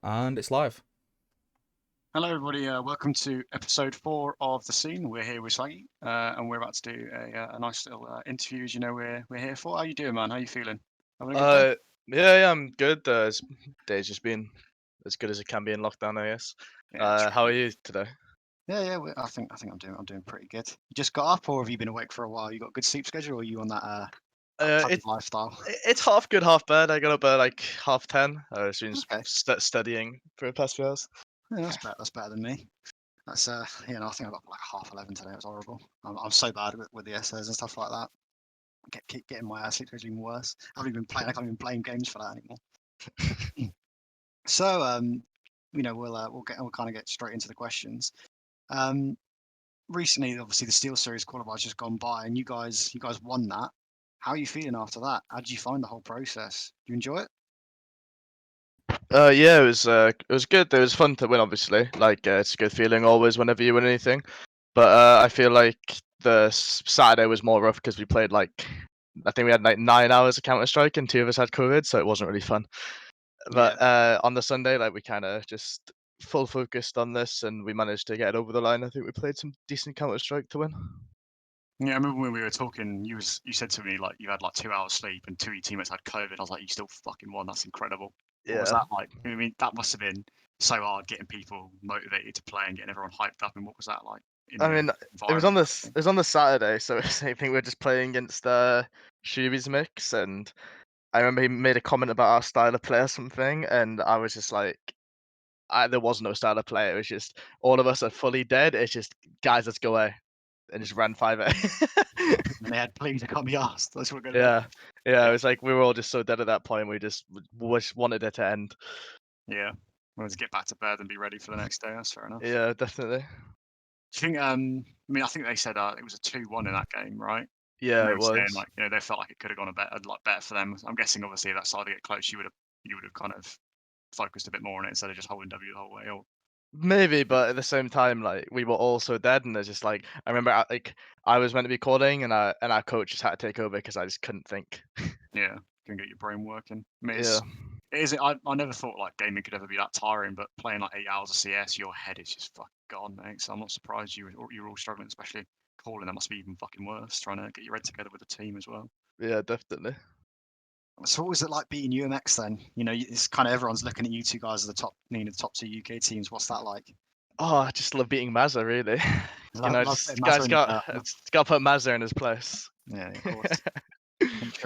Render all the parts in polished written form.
And it's live. Hello, everybody. Welcome to episode 4 of the scene. We're here with Swaggy, and we're about to do a nice little interview. As you know, we're here for. How you doing, man? How you feeling? Having a good day? Uh, yeah, I'm good. Day's just been as good as it can be in lockdown, I guess. Yeah, true. How are you today? Yeah. I think I'm doing pretty good. You just got up, or have you been awake for a while? You got a good sleep schedule, or are you on that Uh, type of it lifestyle? it's half good, half bad. I got up at like 10:30. I was been Okay, studying for the past few hours. yeah, that's better. That's better than me. I think I got up like 11:30 today. It was horrible. I'm so bad with the essays and stuff like that. Keep getting my sleep schedule even worse. I haven't even playing. I can't even blame games for that anymore. So, we'll kind of get straight into the questions. Um, Recently, obviously, the Steel Series qualifiers just gone by, and you guys won that. How are you feeling after that? How did you find the whole process? Do you enjoy it? Yeah, it was good. It was fun to win, obviously. It's a good feeling always whenever you win anything. But I feel like the Saturday was more rough because we played I think we had like 9 hours of Counter Strike and two of us had COVID, so it wasn't really fun. Yeah, But on the Sunday, like we kind of just full focused on this, and we managed to get it over the line. I think we played some decent Counter Strike to win. yeah. I remember when we were talking, you said to me like you had like 2 hours sleep, and two of your teammates had COVID. I was like, you still fucking won. That's incredible. What was Yeah, that like? I mean, that must have been so hard getting people motivated to play and getting everyone hyped up. And what was that like in I the mean, it was environment? on this. It was on the Saturday, so I think we were just playing against Shuby's mix, and I remember he made a comment about our style of play or something, and I was just like, there was no style of play. It was just all of us are fully dead. It's just guys, let's go away, and just ran 5A. And they had, please, I can't be asked. That's what we're gonna do. Yeah, yeah. It Yeah, was like we were all just so dead at that point. We just wanted it to end. yeah. Wanted to get back to bed and be ready for the next day. That's fair enough. Yeah, definitely. Do you think? I mean, I think they said it was a 2-1 in that game, right? And Yeah, they it were saying was. like, they felt like it could have gone a lot better for them. I'm guessing, obviously, if that side to get close, you would have kind of focused a bit more on it instead of just holding W the whole way. Or Maybe, but at the same time, like we were all so dead, and it's just like I remember, I was meant to be calling, and our coach just had to take over because I just couldn't think. yeah, can get your brain working. I mean, Yeah, it is. I never thought like gaming could ever be that tiring, but playing like 8 hours of CS, your head is just fucking gone, mate. So I'm not surprised you're all struggling, especially calling. That must be even fucking worse, trying to get your head together with the team as well. yeah, definitely. So what was it like beating UMX then? It's kind of everyone's looking at you two guys as the top two UK teams. What's that like? Oh, I just love beating Mazza, really. Love Just putting Mazza guys in the got dirt. just got to put Mazza in his place. Yeah, of course.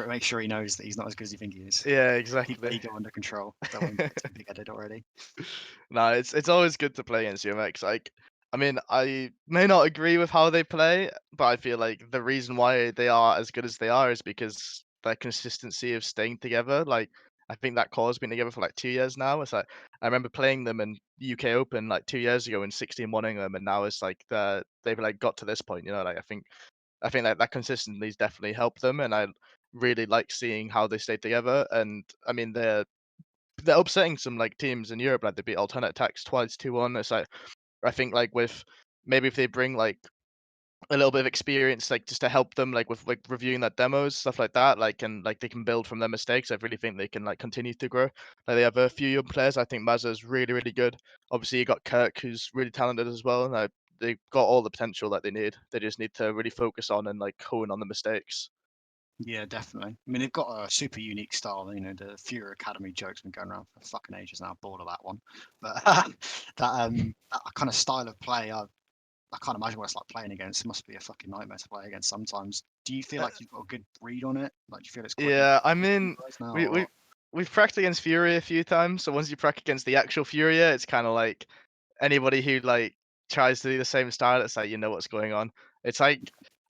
Make sure he knows that he's not as good as you think he is. Yeah, Keep the exactly. ego under control. Don't want him to get too big-headed already. No, it's always good to play against UMX. Like, I mean, I may not agree with how they play, but I feel like the reason why they are as good as they are is because their consistency of staying together. Like, I think that core's been together for like 2 years now. It's like I remember playing them in UK Open like 2 years ago and 16-1ing them, and now it's like they've like got to this point. Like I think that consistency's definitely helped them, and I really like seeing how they stay together. And I mean, they're upsetting some like teams in Europe, like they beat Alternate Attacks twice 2-1. It's like I think like with maybe if they bring like a little bit of experience, like just to help them like with like reviewing that demos, stuff like that, like and like they can build from their mistakes. I really think they can like continue to grow. Like they have a few young players. I think Mazza's really, really good. Obviously you got Kirk who's really talented as well. And they've got all the potential that they need. They just need to really focus on and like hone on the mistakes. Yeah, definitely. I mean, they've got a super unique style. The Fury Academy joke's been going around for fucking ages now. Bored of that one, but that kind of style of play, I can't imagine what it's like playing against. It must be a fucking nightmare to play against sometimes. Do you feel like you've got a good read on it? Like, do you feel it's quite easy Yeah, I for you mean, guys now? we Or we we've practiced against Fury a few times. So once you practice against the actual Fury, it's kind of like anybody who like tries to do the same style. It's like you know what's going on. It's like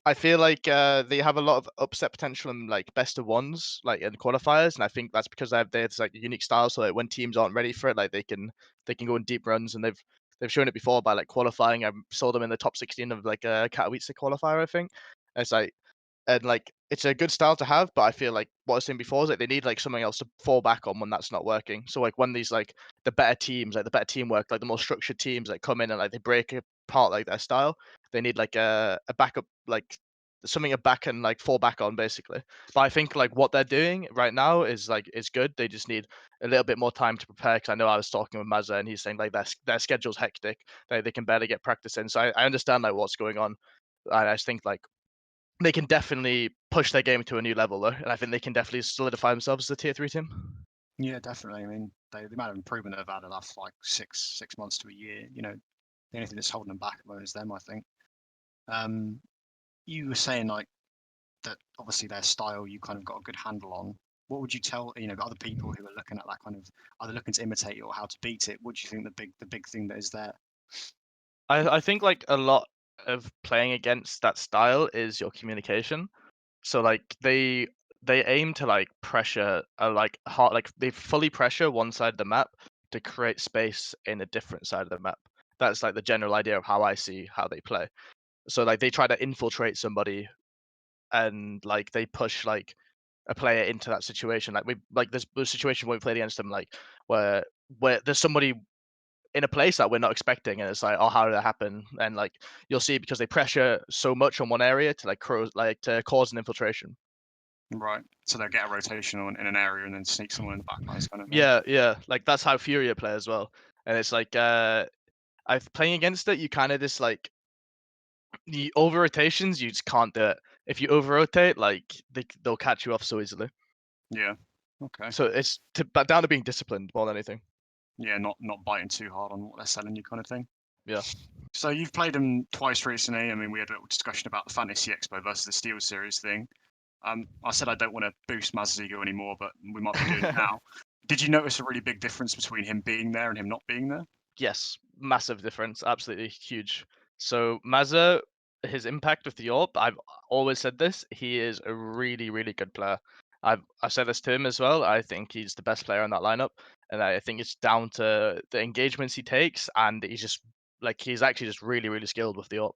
I feel like they have a lot of upset potential in like best of ones, like in qualifiers, and I think that's because they have this like unique style. So like when teams aren't ready for it, like they can go in deep runs, and they've shown it before by like qualifying. I saw them in the top 16 of like a Katowice qualifier, I think. It's like and like it's a good style to have, but I feel like what I was saying before is like they need like something else to fall back on when that's not working. So like when these like the better teams, like the better teamwork, like the more structured teams like come in and like they break apart like their style, they need like a backup like something to back and like fall back on basically. But I think like what they're doing right now is good. They just need a little bit more time to prepare. Because I know I was talking with Mazza and he's saying like their schedule's hectic. They can barely get practice in. So I understand like what's going on. And I just think like they can definitely push their game to a new level though, and I think they can definitely solidify themselves as a tier 3 team. Yeah, definitely. I mean, the amount of improvement they've had the last like six months to a year. You know, the only thing that's holding them back at the moment is them. I think. You were saying like that. Obviously, their style you kind of got a good handle on. What would you tell other people who are looking at that kind of either looking to imitate it or how to beat it? What do you think the big thing that is there? I think like a lot of playing against that style is your communication. So like they aim to like pressure like hard like they fully pressure one side of the map to create space in a different side of the map. That's like the general idea of how I see how they play. So like they try to infiltrate somebody and like they push like a player into that situation. Like we like there's a situation where we played against them like where there's somebody in a place that we're not expecting, and it's like, oh, how did that happen? And like you'll see because they pressure so much on one area to to cause an infiltration. Right. So they'll get a rotation on in an area and then sneak someone in the back lines kind of thing. Yeah. Like that's how Furia play as well. And it's like I've playing against it, you kind of just like the over rotations, you just can't do it. If you over rotate, like they'll catch you off so easily. Yeah. Okay. So it's but down to being disciplined more than anything. Yeah, not biting too hard on what they're selling you kind of thing. Yeah. So you've played them twice recently. I mean, we had a little discussion about the Fantasy Expo versus the Steel Series thing. I said I don't want to boost Maz's ego anymore, but we might be doing it now. Did you notice a really big difference between him being there and him not being there? Yes, massive difference, absolutely huge. So Mazza, his impact with the AWP, I've always said this, he is a really, really good player. I've said this to him as well. I think he's the best player in that lineup, and I think it's down to the engagements he takes, and he's just like he's actually just really, really skilled with the AWP.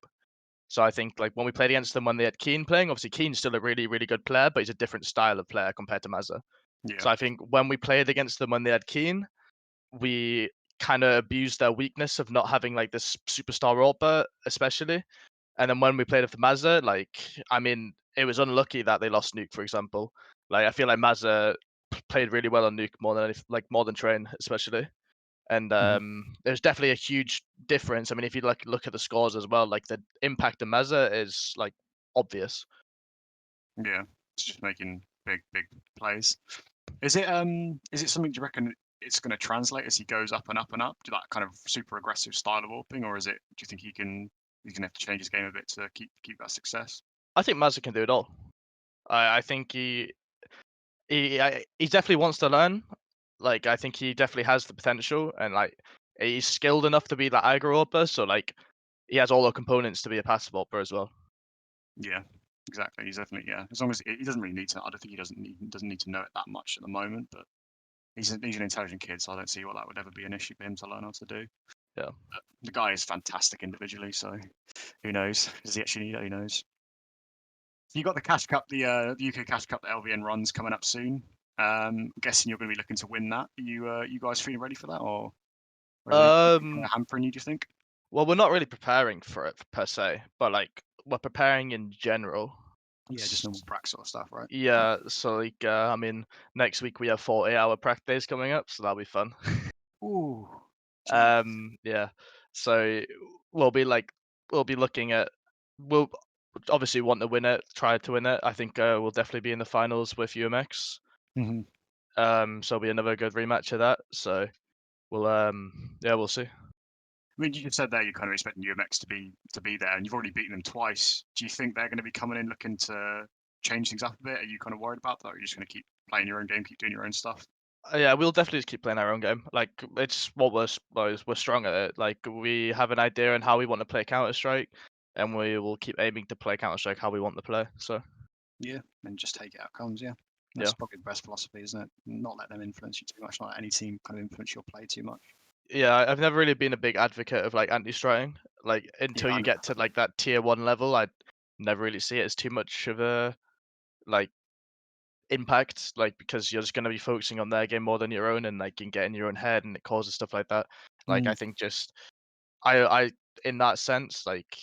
So I think like when we played against them when they had Keen playing, obviously Keen's still a really, really good player, but he's a different style of player compared to Mazza. Yeah. So I think when we played against them when they had Keen, we kind of abused their weakness of not having like this superstar AWPer, especially. And then when we played with Mazda, like I mean, it was unlucky that they lost Nuke, for example. Like I feel like Mazda played really well on Nuke more than more than Train, especially. And Mhm. there's definitely a huge difference. I mean, if you like look at the scores as well, like the impact of Mazda is like obvious. Yeah. It's just making big plays. Is it something you reckon it's going to translate as he goes up and up and up to that kind of super aggressive style of warping, or is it? Do you think he's gonna have to change his game a bit to keep that success? I think Mazda can do it all. I think he definitely wants to learn. Like I think he definitely has the potential, and like he's skilled enough to be that aggro upper. So like he has all the components to be a passive upper as well. Yeah, exactly. He's definitely As long as he doesn't really need to. I don't think he doesn't need to know it that much at the moment, but he's an intelligent kid, so I don't see what that would ever be an issue for him to learn how to do. Yeah. But the guy is fantastic individually, so who knows? Does he actually need it? Who knows? You got the Cash Cup, the UK Cash Cup, the LVN runs coming up soon. I'm guessing you're going to be looking to win that. Are you guys feeling ready for that, or is anything kind Um. of hampering you? Do you think? Well, we're not really preparing for it per se, but like we're preparing in general. Yeah, just S- normal prac sort of stuff, right? Yeah. So like I mean, next week we have 40-hour practice days coming up, so that'll be fun. Ooh, jeez. Yeah. So we'll be like we'll be looking at we'll obviously want to win it, try to win it. I think we'll definitely be in the finals with UMX. Hmm. So it'll be another good rematch of that. So we'll yeah, we'll see. I mean, you just said there you're kind of expecting UMX to be there, and you've already beaten them twice. Do you think they're going to be coming in looking to change things up a bit? Are you kind of worried about that, or are you just going to keep playing your own game, keep doing your own stuff? Yeah, we'll definitely just keep playing our own game. Like it's what we're strong at it. Like we have an idea on how we want to play Counter Strike, and we will keep aiming to play Counter Strike how we want to play. So Yeah, and just take it how it comes. Yeah, yeah, that's probably the best philosophy, isn't it? Not let them influence you too much. Not let any team kind of influence your play too much. yeah. I've never really been a big advocate of like anti-striking. Like Yeah, until I you get to like that tier 1 level, I never really see it as too much of a like impact. Like because you're just gonna be focusing on their game more than your own, and like you can get in your own head, and it causes stuff like that. Like mm, I think just I in that sense like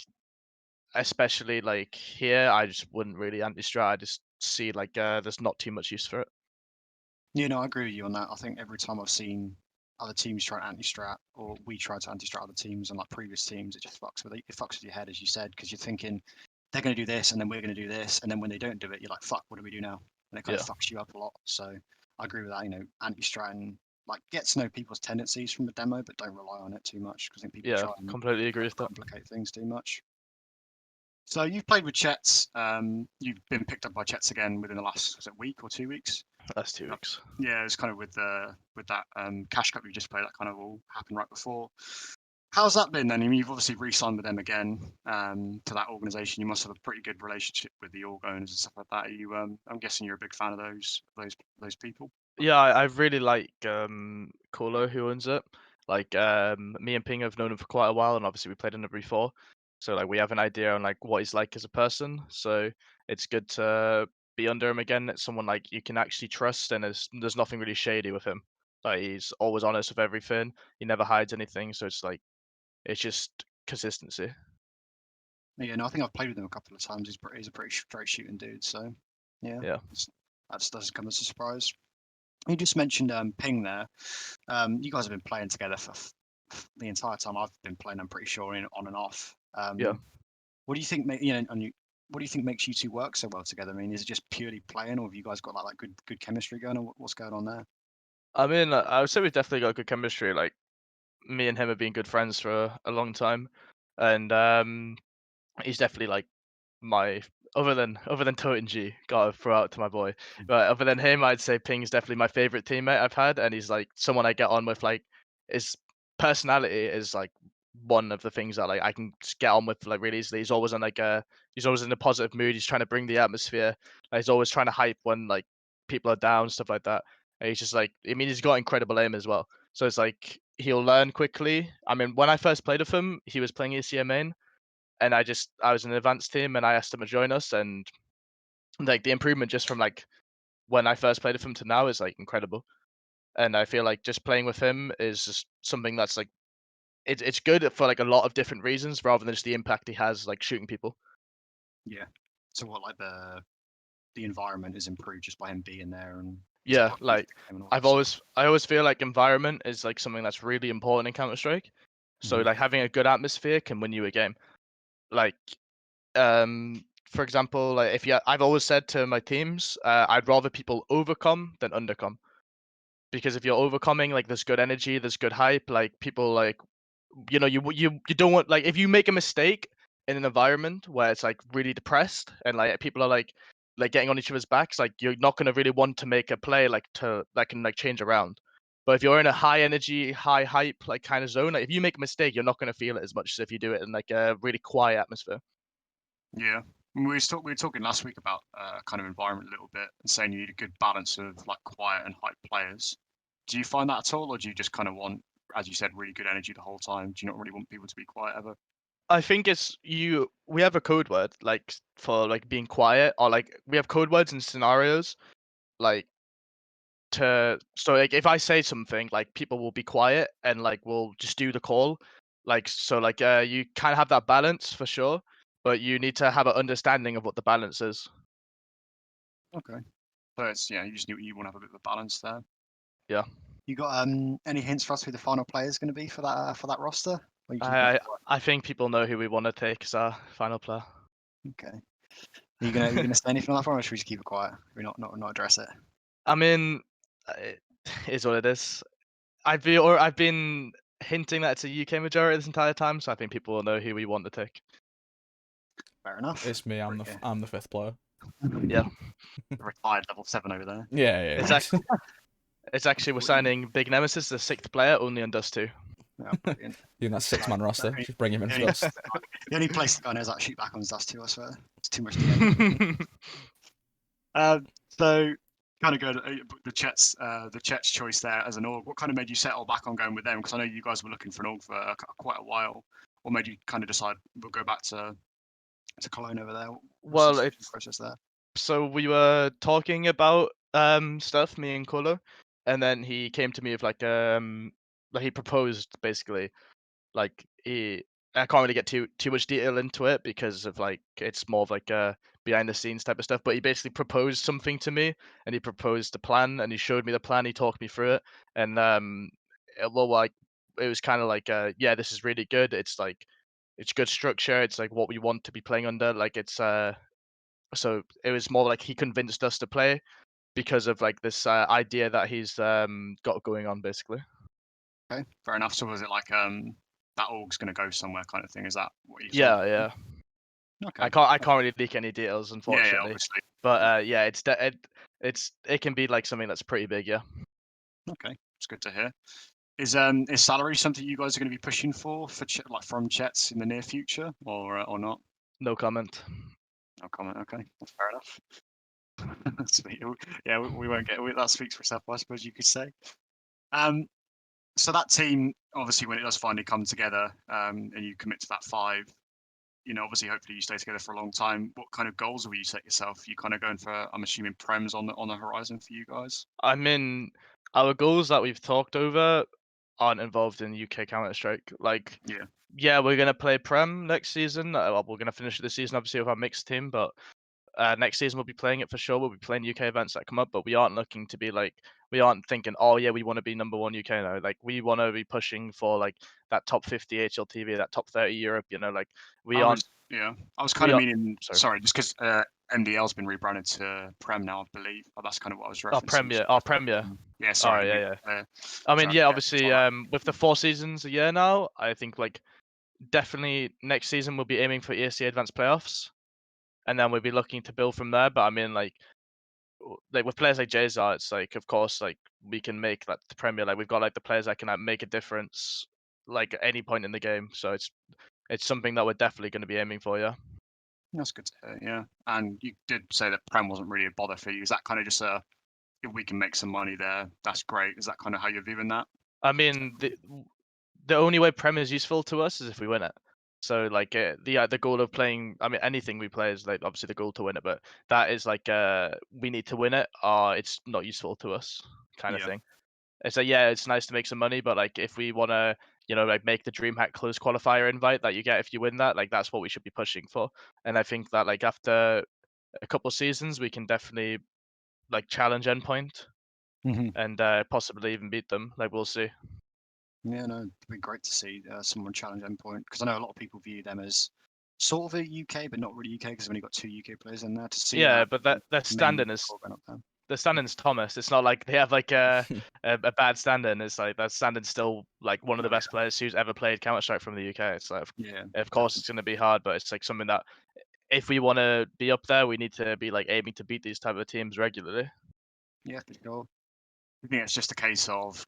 especially like here, I just wouldn't really anti-strat. I just see like there's not too much use for it. Yeah, no, I agree with you on that. I think every time I've seen other teams try to anti-strat, or we try to anti-strat other teams and like previous teams, it just fucks with your head, as you said, because you're thinking they're going to do this and then we're going to do this, and then when they don't do it, you're like, fuck, what do we do now? And it kind Yeah. of fucks you up a lot. So I agree with that. You know, anti-strat and like get to know people's tendencies from the demo, but don't rely on it too much because I think people Yeah, try and completely agree with that. complicate things too much. So you've played with CHETZ. You've been picked up by CHETZ again within the last week or 2 weeks. That's 2 weeks. Yeah, it's kind of with that Cash Cup you just played. That kind of all happened right before. How's that been then? I mean, you've obviously re-signed with them again to that organisation. You must have a pretty good relationship with the org owners and stuff like that. Are you? I'm guessing you're a big fan of those people. Yeah, I really like Colo, who owns it. Like me and Ping have known him for quite a while, and obviously we played in it before, so like we have an idea on like what he's like as a person. So it's good to be under him again. It's someone like you can actually trust, and there's nothing really shady with him. Like he's always honest with everything. He never hides anything. So it's like it's just consistency. Yeah, no, I think I've played with him a couple of times. He's a pretty straight shooting dude. So yeah, Yeah. that just doesn't come as a surprise. You just mentioned Ping there. You guys have been playing together for the entire time I've been playing. I'm pretty sure on and off. Yeah. What do you think? What do you think makes you two work so well together? I mean, is it just purely playing, or have you guys got like good chemistry going? Or what's going on there? I mean, I would say we've definitely got good chemistry. Like me and him have been good friends for a long time, and he's definitely like my other than Toten G, gotta throw out to my boy. But other than him, I'd say Ping's definitely my favorite teammate I've had, and he's like someone I get on with. Like his personality is like one of the things that like I can just get on with like really easily. He's always in a positive mood. He's trying to bring the atmosphere. Like, he's always trying to hype when like people are down, stuff like that. And he's just like, I mean, he's got incredible aim as well. So it's like he'll learn quickly. I mean, when I first played with him, he was playing ECM main, and I was in an advanced team, and I asked him to join us, and like the improvement just from like when I first played with him to now is like incredible. And I feel like just playing with him is just something that's like it's good for like a lot of different reasons rather than just the impact he has like shooting people. Yeah. So what, like the environment is improved just by him being there, and he's Yeah, plugged into like the game and all that stuff. I always feel like environment is like something that's really important in Counter Strike. So Mhm. like having a good atmosphere can win you a game. Like for example, like if you I've always said to my teams, I'd rather people overcome than undercome. Because if you're overcoming, like there's good energy, there's good hype, like people like you don't want, like if you make a mistake in an environment where it's like really depressed and like people are like getting on each other's backs, like you're not gonna really want to make a play like to that can like change around. But if you're in a high energy, high hype like kind of zone, like if you make a mistake, you're not gonna feel it as much as if you do it in like a really quiet atmosphere. Yeah. We were talking last week about kind of environment a little bit and saying you need a good balance of like quiet and hype players. Do you find that at all, or do you just kind of want, as you said, really good energy the whole time? Do you not really want people to be quiet ever? I think we have a code word like for like being quiet, or like we have code words and scenarios like so like if I say something, like people will be quiet and like we'll just do the call. Like so like you kind of have that balance for sure, but you need to have an understanding of what the balance is. Okay. So it's, yeah, you want to have a bit of a balance there. Yeah. You got any hints for us who the final player is going to be for that roster? Or you keeping it I quiet? I think people know who we want to take as our final player. Okay. Are you gonna say anything on that front, or should we just keep it quiet? We not address it. I mean, it is what it is. I've been hinting that it's a UK majority this entire time, so I think people will know who we want to take. Fair enough. It's me. I'm the fifth player. Yeah. Retired level 7 over there. Yeah. It's actually we're signing Big Nemesis, the sixth player, only on Dust 2. Oh, brilliant. Doing that six-man roster. only- Just bring him in the for only, us. the only place the guy knows how to shoot back on is Dust 2, I swear. It's too much DM. So kind of go to the CHETZ choice there as an org. What kind of made you settle back on going with them? Because I know you guys were looking for an org for quite a while. Or made you kind of decide we'll go back to Cologne over there? Well, the it's process there? so we were talking about stuff, me and Kolo, and then he came to me with like he proposed basically, like he I can't really get too much detail into it because of like it's more of like a behind the scenes type of stuff. But he basically proposed something to me, and he proposed a plan, and he showed me the plan. He talked me through it, and well, like it was kind of like yeah, this is really good. It's like it's good structure. It's like what we want to be playing under. Like it's so it was more like he convinced us to play because of like this idea that he's got going on basically. Okay, fair enough. So was it like that org's going to go somewhere kind of thing? Is that what you Yeah, thought? yeah. Okay. I can't really leak any details, Yeah, unfortunately. obviously. But yeah, it can be like something that's pretty big, yeah. Okay, it's good to hear. Is salary something you guys are going to be pushing for like from CHETZ in the near future, or not? No comment. No comment. Okay, that's fair enough. Sweet. Yeah, we won't get that speaks for itself, I suppose you could say. So that team, obviously, when it does finally come together, and you commit to that 5, obviously, hopefully, you stay together for a long time. What kind of goals will you set yourself? You kind of going for, I'm assuming, prems on the horizon for you guys. I mean, our goals that we've talked over aren't involved in UK Counter-Strike. Like, Yeah. yeah, we're gonna play Prem next season. Well, we're gonna finish the season obviously with our mixed team, but next season we'll be playing it for sure. We'll be playing UK events that come up, but we aren't looking to be like we aren't thinking, oh yeah, we want to be #1 UK now. Like we want to be pushing for like that top 50 HLTV, that top 30 Europe. Like we aren't. I was kind We of are. meaning, Sorry. sorry, just because MDL's been rebranded to Prem now, I believe. Oh, that's kind of what I was Our referencing. Premier. Yeah, Oh sorry. yeah, yeah. I mean, Sorry, yeah, yeah, obviously, sorry. with the 4 seasons a year now, I think like definitely next season we'll be aiming for ESC Advanced Playoffs, and then we'll be looking to build from there. But I mean, like with players like Jayzar, it's like of course like we can make like the Premier. Like we've got like the players that can like, make a difference like at any point in the game. So it's something that we're definitely going to be aiming for. Yeah. That's good to hear, yeah. And you did say that Prem wasn't really a bother for you. Is that kind of just if we can make some money there, that's great? Is that kind of how you're viewing that? I mean, the only way Prem is useful to us is if we win it. So like the goal of playing, I mean, anything we play is like obviously the goal to win it, but that is like we need to win it, or it's not useful to us, kind of Yeah. thing. It's like yeah, it's nice to make some money, but like if we want to, like make the DreamHack close qualifier invite that you get if you win that, like that's what we should be pushing for. And I think that like after a couple seasons, we can definitely like challenge Endpoint Hmm. and possibly even beat them. Like we'll see. Yeah, no, it'd be great to see someone challenge Endpoint, because I know a lot of people view them as sort of a UK, but not really UK, because we've only got 2 UK players in there. To see Yeah, that but that main standing is core going up there. the standing's Thomas. It's not like they have like a bad standing. It's like that standing's still like one of the Oh, best players who's ever played Counter Strike from the UK. It's like yeah, of course it's going to be hard, but it's like something that if we want to be up there, we need to be like aiming to beat these type of teams regularly. yeah, for sure. I think it's just a case of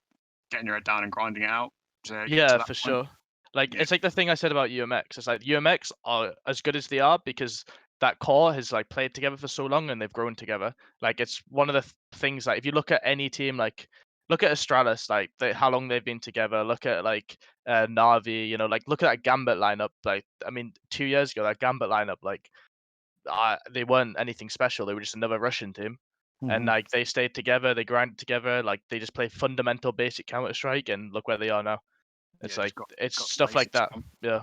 getting your head down and grinding it out to get to Yeah, that for point. sure. Like Yeah, it's like the thing I said about UMX. It's like UMX are as good as they are because that core has like played together for so long and they've grown together. Like it's one of the things that if you look at any team, like look at Astralis, like how long they've been together. Look at like Navi, like look at that Gambit lineup. Like I mean, 2 years ago that Gambit lineup, like they weren't anything special. They were just another Russian team. And hmm, like they stayed together, they grinded together, like they just play fundamental basic Counter Strike, and look where they are now. It's yeah, like just got it's got the stuff like basics that. down. Yeah.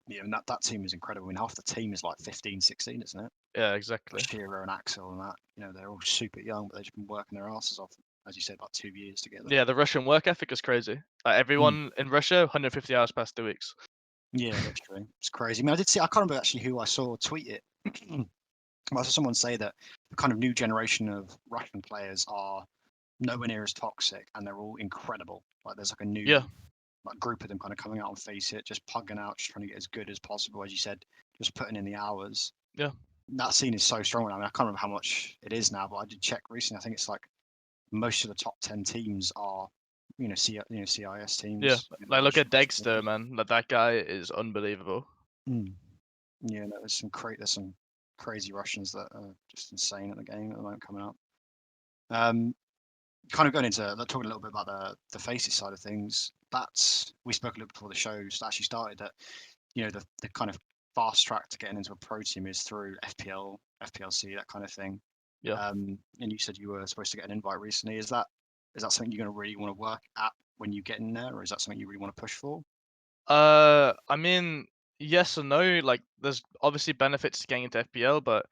Yeah, and that team is incredible. I mean, half the team is like 15, 16, isn't it? Yeah, exactly. Shearer and Axel and that. They're all super young, but they've just been working their asses off, as you said, about 2 years together. Yeah, the Russian work ethic is crazy. Like everyone in Russia, 150 hours past 2 weeks. Yeah, that's true. It's crazy. I mean, I can't remember actually who I saw tweet it. I saw someone say that the kind of new generation of Russian players are nowhere near as toxic, and they're all incredible. Like there's like a new Yeah. like group of them kind of coming out on Face It, just pugging out, just trying to get as good as possible, as you said, just putting in the hours. Yeah. That scene is so strong. I mean, I can't remember how much it is now, but I did check recently. I think it's like most of the top 10 teams are, CIS Yeah. teams. Like look at Russian Dexter, teams. man. Like that guy is unbelievable. Yeah, no, there's some crazy Russians that are just insane at the game at the moment coming up. Kind of going into talking a little bit about the faces side of things. We spoke a little before the show actually started that the kind of fast track to getting into a pro team is through fpl-c, that kind of thing. Yeah. And you said you were supposed to get an invite recently. Is that something you're going to really want to work at when you get in there, or is that something you really want to push for? I mean, yes and no. Like, there's obviously benefits to getting into FPL, but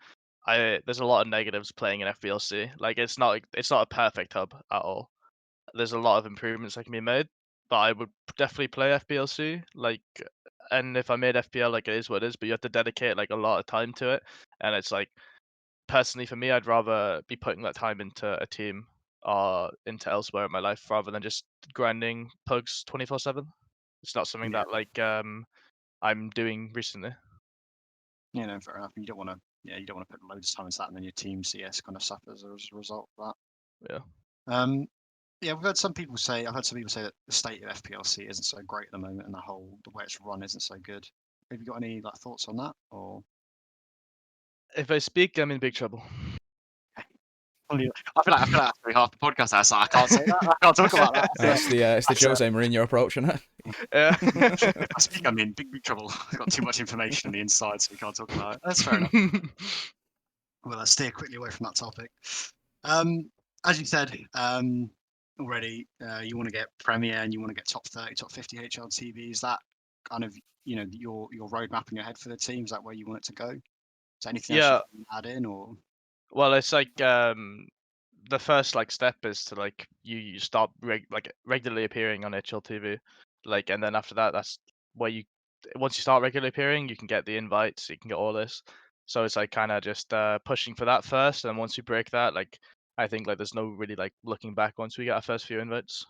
there's a lot of negatives playing in FPL-C. Like, it's not a perfect hub at all. There's a lot of improvements that can be made, but I would definitely play FPL-C. Like, and if I made FPL, like, it is what it is, but you have to dedicate like a lot of time to it, and it's like, personally for me, I'd rather be putting that time into a team or into elsewhere in my life rather than just grinding pugs 24/7. It's not something Yeah. that like I'm doing recently. You know, fair enough. You don't want to, you don't want to put loads of time into that, and then your team CS kind of suffers as a result of that. Yeah. Yeah, I've heard some people say that the state of FPL-C isn't so great at the moment, and the way it's run isn't so good. Have you got any like thoughts on that, or? If I speak, I'm in big trouble. I feel like that's probably half the podcast now, so I can't say that. I can't talk about that. It's the Jose Mourinho approach, isn't it? Yeah. I speak, I'm in big trouble. I've got too much information on the inside, so we can't talk about it. That's fair enough. Well, let's steer quickly away from that topic. As you said already, you want to get Premier and you want to get top 30, top 50 HLTV. Is that kind of your roadmap in your head for the team? Is that where you want it to go? Is there anything else Yeah. you can add in, or? Well, it's like the first like step is to like you start regularly appearing on HLTV, like, and then after that, that's where once you start regularly appearing, you can get the invites, you can get all this. So it's like kind of just pushing for that first, and once you break that, like, I think like there's no really like looking back once we get our first few invites.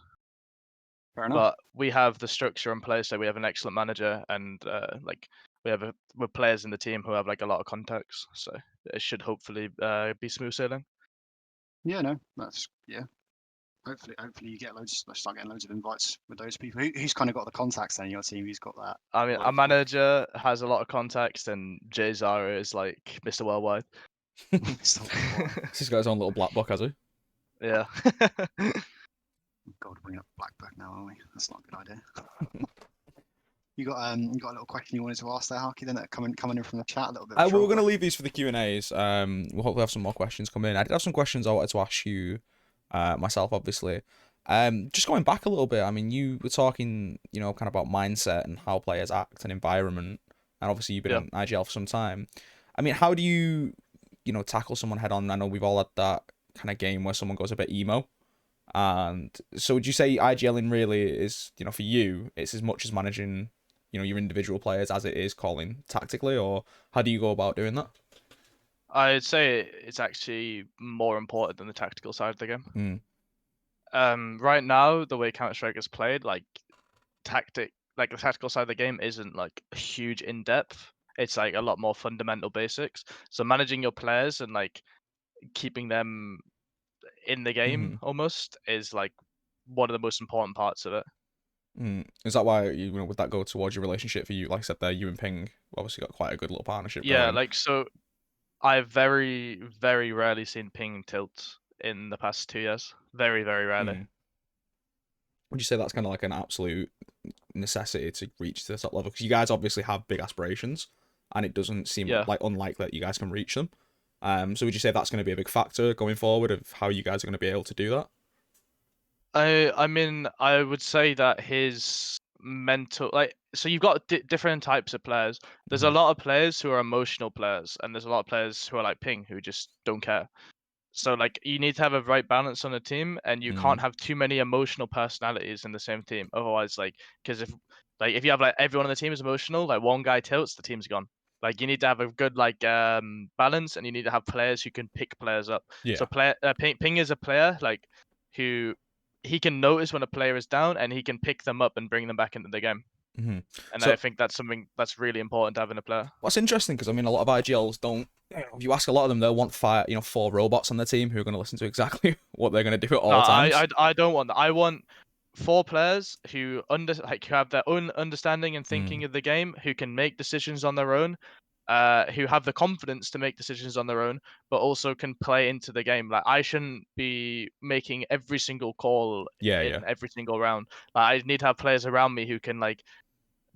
Fair enough. But we have the structure in place, so we have an excellent manager, and like we have with players in the team who have like a lot of contacts, so it should hopefully be smooth sailing. Yeah, no, that's Hopefully you get start getting loads of invites with those people. Who's kind of got the contacts then in your team? Who's got that? I mean, our manager has a lot of contacts, and Jay Zara is like Mr. Worldwide. Mr. Worldwide. He's got his own little black book, has he? Yeah. God, we're bringing up Black Book now, aren't we? That's not a good idea. You got a little question you wanted to ask there, Harky, then that coming in from the chat a little bit. Well, we're going to leave these for the Q&As. We'll hopefully have some more questions come in. I did have some questions I wanted to ask you myself, obviously. Just going back a little bit, I mean, you were talking, kind of about mindset and how players act and environment, and obviously you've been in IGL for some time. I mean, how do you, tackle someone head on? I know we've all had that kind of game where someone goes a bit emo. And so would you say IGLing really is, for you, it's as much as managing, your individual players as it is calling tactically, or how do you go about doing that? I'd say it's actually more important than the tactical side of the game. Right now, the way Counter-Strike is played, like the tactical side of the game isn't like huge in depth. It's like a lot more fundamental basics. So managing your players and like keeping them in the game almost is like one of the most important parts of it. Is that why would that go towards your relationship for you? Like I said there, you and Ping obviously got quite a good little partnership. Yeah, going. like, so I've very, very rarely seen Ping tilt in the past 2 years. Very, very rarely. Would you say that's kind of like an absolute necessity to reach to the top level? Because you guys obviously have big aspirations, and it doesn't seem like unlikely that you guys can reach them. So would you say that's going to be a big factor going forward of how you guys are going to be able to do that? I mean, I would say that his mental, like, so you've got different types of players. There's a lot of players who are emotional players, and there's a lot of players who are like Ping, who just don't care. So like, you need to have a right balance on a team, and you can't have too many emotional personalities in the same team. Otherwise, like, because if you have like everyone on the team is emotional, like one guy tilts, the team's gone. Like, you need to have a good balance, and you need to have players who can pick players up. Yeah. So Ping is a player like who he can notice when a player is down, and he can pick them up and bring them back into the game. And so, I think that's something that's really important to have in a player. What's interesting, because I mean, a lot of IGLs don't. If you ask a lot of them, they'll want 4 robots on their team who are going to listen to exactly what they're going to do at all times. I don't want that. I want 4 players who who have their own understanding and thinking of the game, who can make decisions on their own, who have the confidence to make decisions on their own, but also can play into the game. Like, I shouldn't be making every single call in every single round. Like, I need to have players around me who can, like,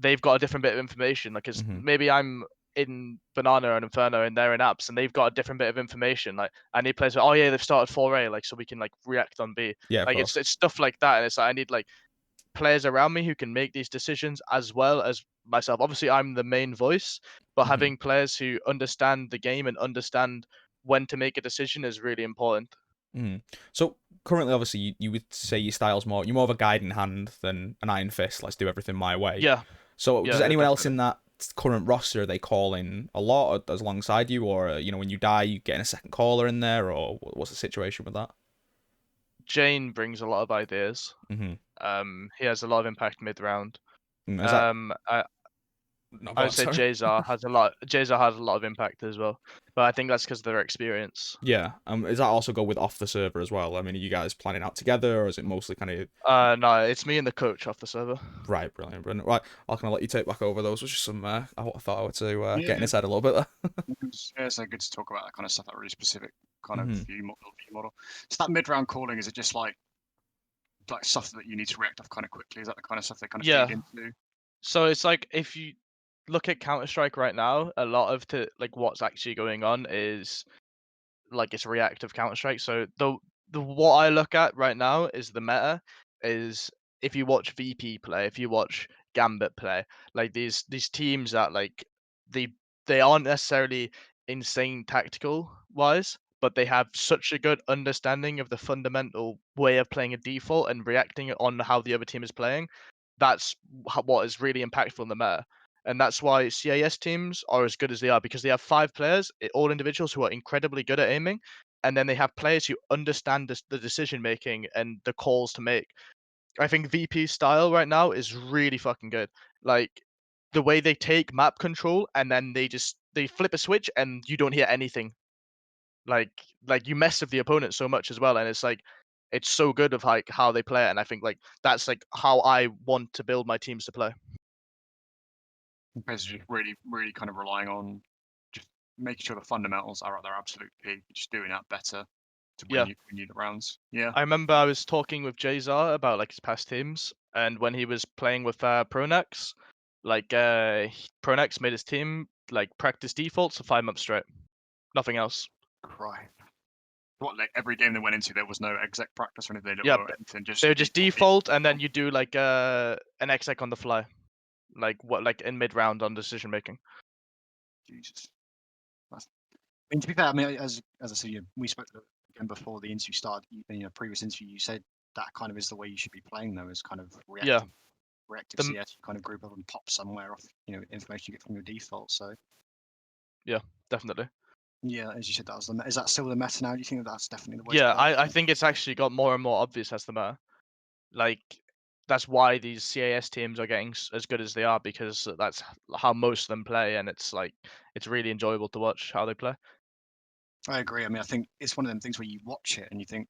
they've got a different bit of information. Like, because maybe I'm in Banana and Inferno and they're in apps, and they've got a different bit of information. Like, I need players. Oh yeah, they've started 4A, like, so we can like react on B. Yeah, like, it's stuff like that, and it's like I need like players around me who can make these decisions as well as myself. Obviously, I'm the main voice, but Mhm. having players who understand the game and understand when to make a decision is really important. Mm. So currently, obviously, you would say your style's you're more of a guiding hand than an iron fist. Let's do everything my way. Yeah, So does anyone else definitely. in that current roster, are they calling a lot as alongside you, or when you die, you getting a second caller in there, or what's the situation with that? Jane brings a lot of ideas. Mm-hmm. He has a lot of impact mid round. Is that I no? Go I on, would say sorry. Jazar has a lot. Jazar has a lot of impact as well, but I think that's because of their experience. Yeah. Does that also go with off the server as well? I mean, are you guys planning out together, or is it mostly kind of No, it's me and the coach off the server. right? Brilliant, brilliant. Right, I'll kind of let you take back over those. Was just some I thought I would to Yeah, get in his head a little bit there. it's so good to talk about that kind of stuff, that really specific kind of Mhm. view model. So that mid round calling, is it just like stuff that you need to react off kind of quickly? Is that the kind of stuff they kind of Yeah. feed into? So it's like if you look at Counter-Strike right now, a lot of what's actually going on is like it's reactive Counter-Strike. So the what I look at right now is the meta is if you watch VP play, if you watch Gambit play, like these teams that like they they aren't necessarily insane tactical wise, but they have such a good understanding of the fundamental way of playing a default and reacting on how the other team is playing. That's what is really impactful in the meta. And that's why CIS teams are as good as they are because they have 5 players, all individuals who are incredibly good at aiming, and then they have players who understand the decision making and the calls to make. I think VP's style right now is really fucking good. Like the way they take map control and then they flip a switch and you don't hear anything. Like you mess with the opponent so much as well, and it's so good of like how they play it, and I think like that's like how I want to build my teams to play. Basically, just really, really kind of relying on just making sure the fundamentals are at their absolute peak, just doing that better to Yeah. win you the rounds. Yeah. I remember I was talking with Jazar about like his past teams, and when he was playing with Pronex, like Pronex made his team like practice defaults for 5 months straight, nothing else. Cry. What, like every game they went into, there was no exec practice or anything, Yeah, or anything, just they would just default. default, and then you do like an exec on the fly, like in mid round on decision making. Jesus. I mean, to be fair, I mean, as I said, we spoke again before the interview started. In your previous interview, you said that kind of is the way you should be playing, though, is kind of Yeah, reactive the CS. You kind of group up and pop somewhere off, information you get from your default. So yeah, definitely. yeah, as you said, is that still the meta now? Do you think that's definitely the way to Yeah, play? I think it's actually got more and more obvious as the meta. Like that's why these CAS teams are getting as good as they are because that's how most of them play, and it's really enjoyable to watch how they play. I agree. I mean, I think it's one of them things where you watch it and you think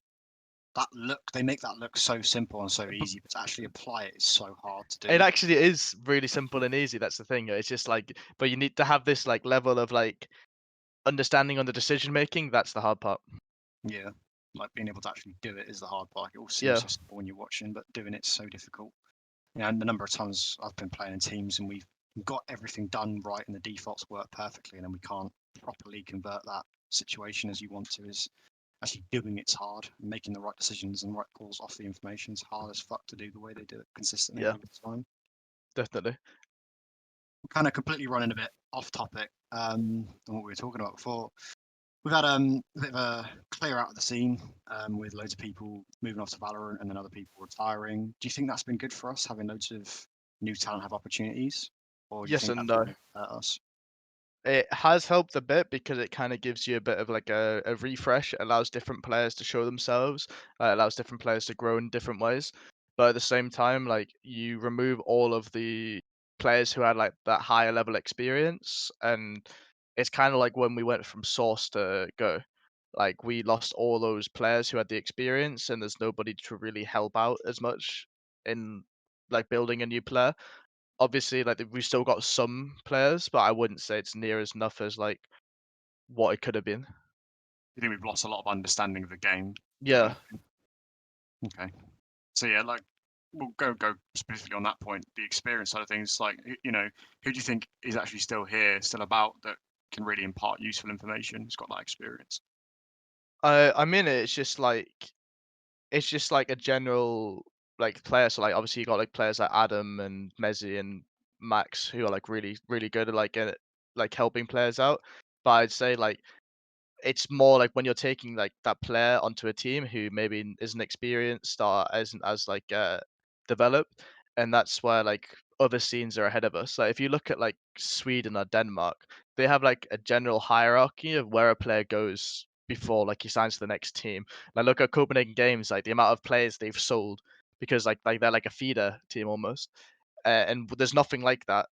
they make that look so simple and so But easy, but to actually apply it is so hard to it do. actually is really simple and easy. That's the thing. It's just like, but you need to have this like level of like understanding on the decision making. That's the hard part. Yeah, like being able to actually do it is the hard part. It all seems Yeah, so simple when you're watching, but doing it's so difficult. And the number of times I've been playing in teams and we've got everything done right and the defaults work perfectly, and then we can't properly convert that situation as you want to. Is actually doing it's hard. Making the right decisions and right calls off the information is hard as fuck to do the way they do it consistently yeah, over the time. definitely. Kind of completely running a bit off topic than what we were talking about before. We've had a bit of a clear out of the scene with loads of people moving off to Valorant and then other people retiring. Do you think that's been good for us, having loads of new talent have opportunities, or do you Yes think and that's no. going to hurt us? It has helped a bit because it kind of gives you a bit of like a refresh. It allows different players to show themselves. Allows different players to grow in different ways. But at the same time, like you remove all of the players who had like that higher level experience, and it's kind of like when we went from Source to Go. Like we lost all those players who had the experience, and there's nobody to really help out as much in like building a new player. Obviously, like we've still got some players, but I wouldn't say it's near as enough as like what it could have been. You think we've lost a lot of understanding of the game, kind Yeah, of thing? Okay. So yeah, like we'll go specifically on that point, the experience side of things. Like who do you think is actually still here, still about that can really impart useful information? Who's got that experience? I mean it's just like a general. like players. So like obviously you got like players like Adam and Mezzi and Max who are like really good at like helping players out. But I'd say like it's more like when you're taking like that player onto a team who maybe isn't experienced or isn't as like developed, and that's where like other scenes are ahead of us. Like if you look at like Sweden or Denmark, they have like a general hierarchy of where a player goes before like he signs to the next team. Like look at Copenhagen Games, like the amount of players they've sold because like they're like a feeder team almost, and there's nothing like that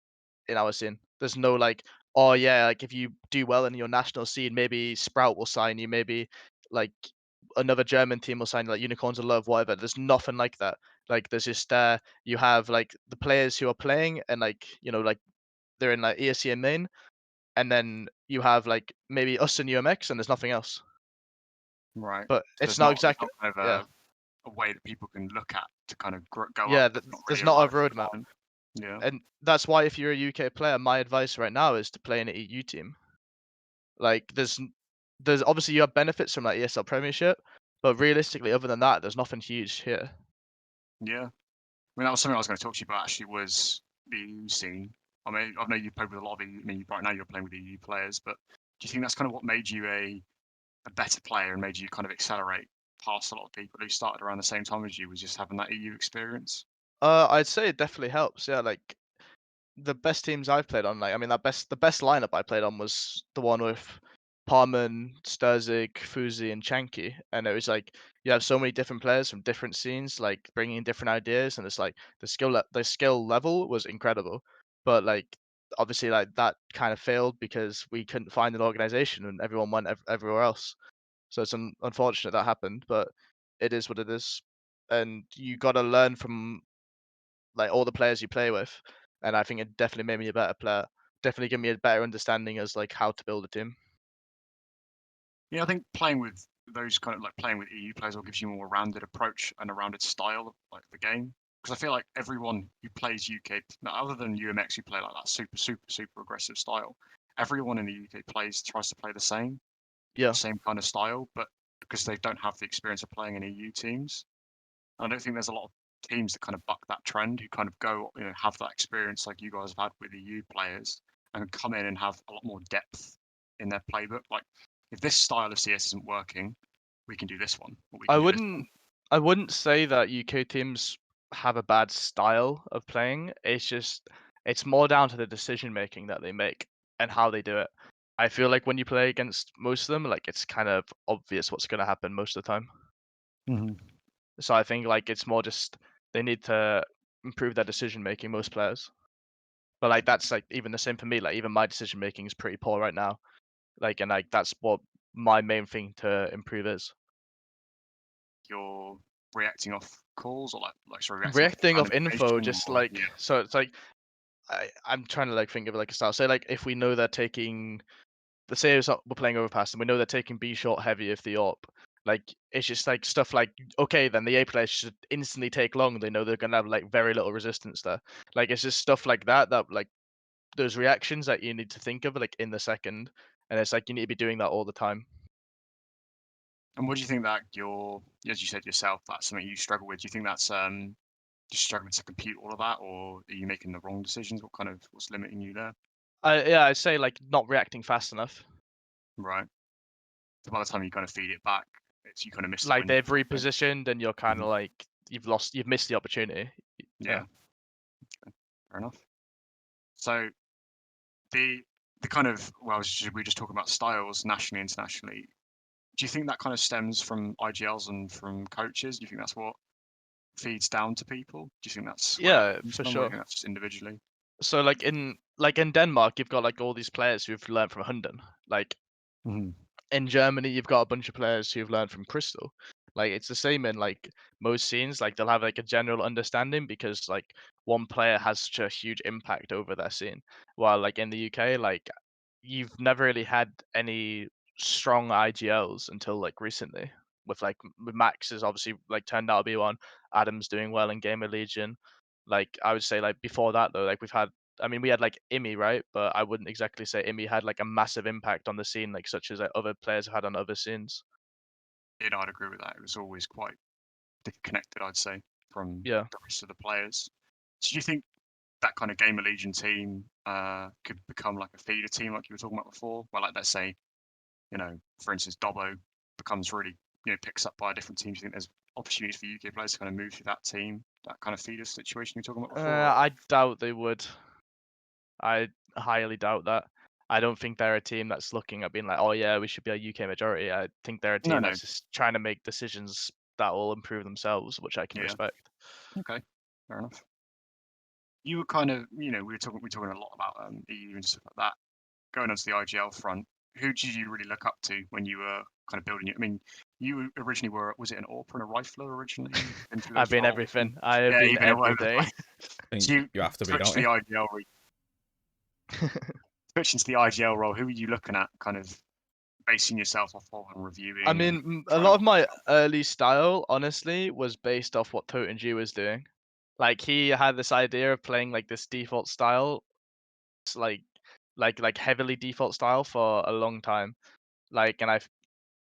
in our scene. There's no like, oh yeah, like if you do well in your national scene, maybe Sprout will sign you, maybe like another German team will sign you, like Unicorns of Love, whatever. There's nothing like that. Like there's just you have like the players who are playing and like like they're in like ESC and main, and then you have like maybe us and UMX, and there's nothing else. Right. But So it's not exactly kind of yeah a way that people can look at to kind of go yeah. up. It's not There's really a not a ladder to roadmap, climb. Yeah. and that's why if you're a UK player, my advice right now is to play in an EU team. Like there's obviously you have benefits from that ESL Premiership, but realistically, other than that, there's nothing huge here. Yeah. I mean, that was something I was going to talk to you about actually was the EU scene. I mean, I know you played with a lot of EU. I mean, right now you're playing with EU players, but do you think that's kind of what made you a better player and made you kind of accelerate past a lot of people who started around the same time as you, was just having that EU experience? I'd say it definitely helps. Yeah, like the best teams I've played on, like I mean, the best lineup I played on was the one with Parman, Sturzig, Fuzi, and Chanky, and it was like you have so many different players from different scenes, like bringing in different ideas, and it's like the skill level was incredible, but like obviously like that kind of failed because we couldn't find an organization and everyone went everywhere else. So it's unfortunate that happened, but it is what it is, and you got to learn from like all the players you play with, and I think it definitely made me a better player. Definitely gave me a better understanding as like how to build a team. Yeah, I think playing with those kind of like playing with EU players will gives you a more rounded approach and a rounded style of like the game. Because I feel like everyone who plays UK, other than UMX who play like that super aggressive style, everyone in the UK tries to play Yeah, same kind of style, but because they don't have the experience of playing in EU teams. I don't think there's a lot of teams that kind of buck that trend, who kind of go, have that experience like you guys have had with the EU players, and come in and have a lot more depth in their playbook. Like, if this style of CS isn't working, we can do this one, or we I can do this one. wouldn't I wouldn't say that UK teams have a bad style of playing. It's just it's more down to the decision making that they make and how they do it. I feel like when you play against most of them, like it's kind of obvious what's going to happen most of the time. So I think like it's more just they need to improve their decision making, most players. But like that's like even the same for me. Like even my decision making is pretty poor right now. Like and like that's what my main thing to improve is. You're reacting off calls, or like sorry, reacting off Reacting fan off info, information, just or like yeah, so it's like I'm trying to like think of like a style. Say like if we know they're taking let's say we're playing overpass and we know they're taking B short heavy if the AWP. Like it's just like stuff like okay, then the A player should instantly take long. They know they're gonna have like very little resistance there. Like it's just stuff like that like those reactions that you need to think of like in the second, and it's like you need to be doing that all the time. And what do you think that as you said yourself, that's something you struggle with? Do you think that's just struggling to compute all of that, or are you making the wrong decisions? What's limiting you there? Yeah, I'd say like not reacting fast enough. Right. So by the time you kind of feed it back, you kind of miss the Like window. they've repositioned and you're kind of Mhm. like you've missed the opportunity. Yeah. Yeah, fair enough. So the kind of we were just talking about styles nationally, internationally. Do you think that kind of stems from IGLs and from coaches? Do you think that's what feeds down to people? Do you think that's where that Yeah, comes for from, or do you sure. think that's just individually? So like in Denmark, you've got like all these players who've learned from Hunden. Like Hmm. in Germany, you've got a bunch of players who've learned from Crystal. Like it's the same in like most scenes. Like they'll have like a general understanding because like one player has such a huge impact over their scene. While like in the UK, like you've never really had any strong IGLs until like recently. With like Max is obviously like turned out to be one. Adam's doing well in Gamer Legion. Like I would say like before that though, like we had like Imi, right? But I wouldn't exactly say Imi had like a massive impact on the scene, like such as like, other players have had on other scenes. Yeah, I'd agree with that. It was always quite connected, I'd say. from Yeah. the rest of the players. So do you think that kind of Gamer Legion team could become like a feeder team, like you were talking about before? Well, like let's say, for instance, Dobbo becomes really, picks up by a different team. Do you think there's opportunities for UK players to kind of move through that team, that kind of feeder situation you were talking about before? I doubt they would. I highly doubt that. I don't think they're a team that's looking at being like, oh yeah, we should be a UK majority. I think they're a team No. that's just trying to make decisions that will improve themselves, which I can Yeah. respect. Okay, fair enough. You were kind of, we were talking a lot about EU and stuff like that. Going on to the IGL front, who did you really look up to when you were kind of building it? I mean, you originally was it an AWP and a rifler originally? I've been everything. I have Yeah, been you've been all over the everything. place. I So think you have to be, switched don't to the you? IGL switched into the IGL role. Who were you looking at, kind of basing yourself off of and reviewing? I and mean, a trying lot to of my work out? early style, honestly, was based off what TWIITER was doing. Like he had this idea of playing like this default style, it's like heavily default style for a long time. Like, and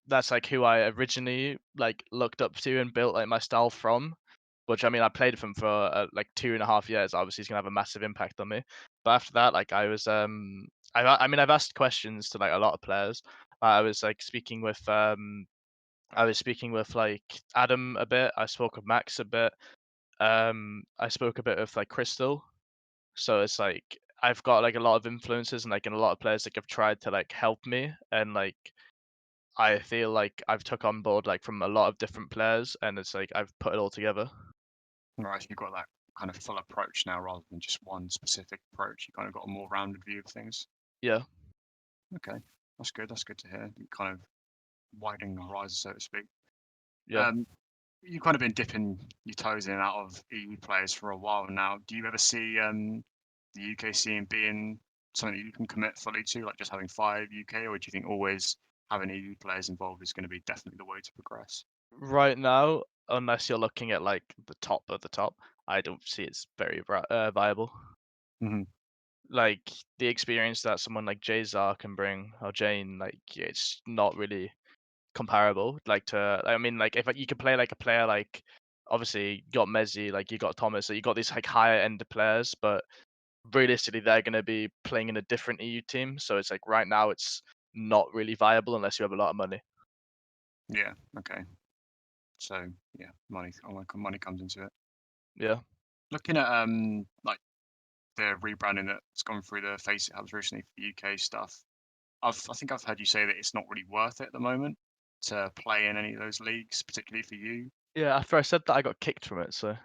that's like who I originally like looked up to and built like my style from. Which I mean, I played with him for like 2.5 years. Obviously, he's gonna have a massive impact on me. But after that, like I was I mean, I've asked questions to like a lot of players. I was like speaking with like Adam a bit. I spoke with Max a bit. I spoke a bit with like Crystal. So it's like I've got like a lot of influences and like a lot of players that have tried to like help me, and like I feel like I've took on board like from a lot of different players, and it's like I've put it all together. Right, so you've got that kind of full approach now rather than just one specific approach. You kind of got a more rounded view of things. Yeah, Okay, that's good. That's good to hear. You kind of widening the horizon, so to speak. yeah. You've kind of been dipping your toes in and out of EU players for a while now. Do you ever see the UK scene being something that you can commit fully to, like just having 5 UK, or do you think always having EU players involved is going to be definitely the way to progress? Right now, unless you're looking at like the top of the top, I don't see it's very viable. Hmm. Like the experience that someone like Jazar can bring, or Jane, like it's not really comparable. Like to, I mean, like if you could play like a player like, obviously you got Messi, like you got Thomas, so you got these like higher end players, but realistically they're going to be playing in a different EU team. So it's like right now it's not really viable unless you have a lot of money. Yeah. Okay. So yeah, money comes into it. Yeah. Looking at like the rebranding that's gone through the Face It hubs recently for the UK stuff. I think I've heard you say that it's not really worth it at the moment to play in any of those leagues, particularly for you. Yeah. After I said that, I got kicked from it. So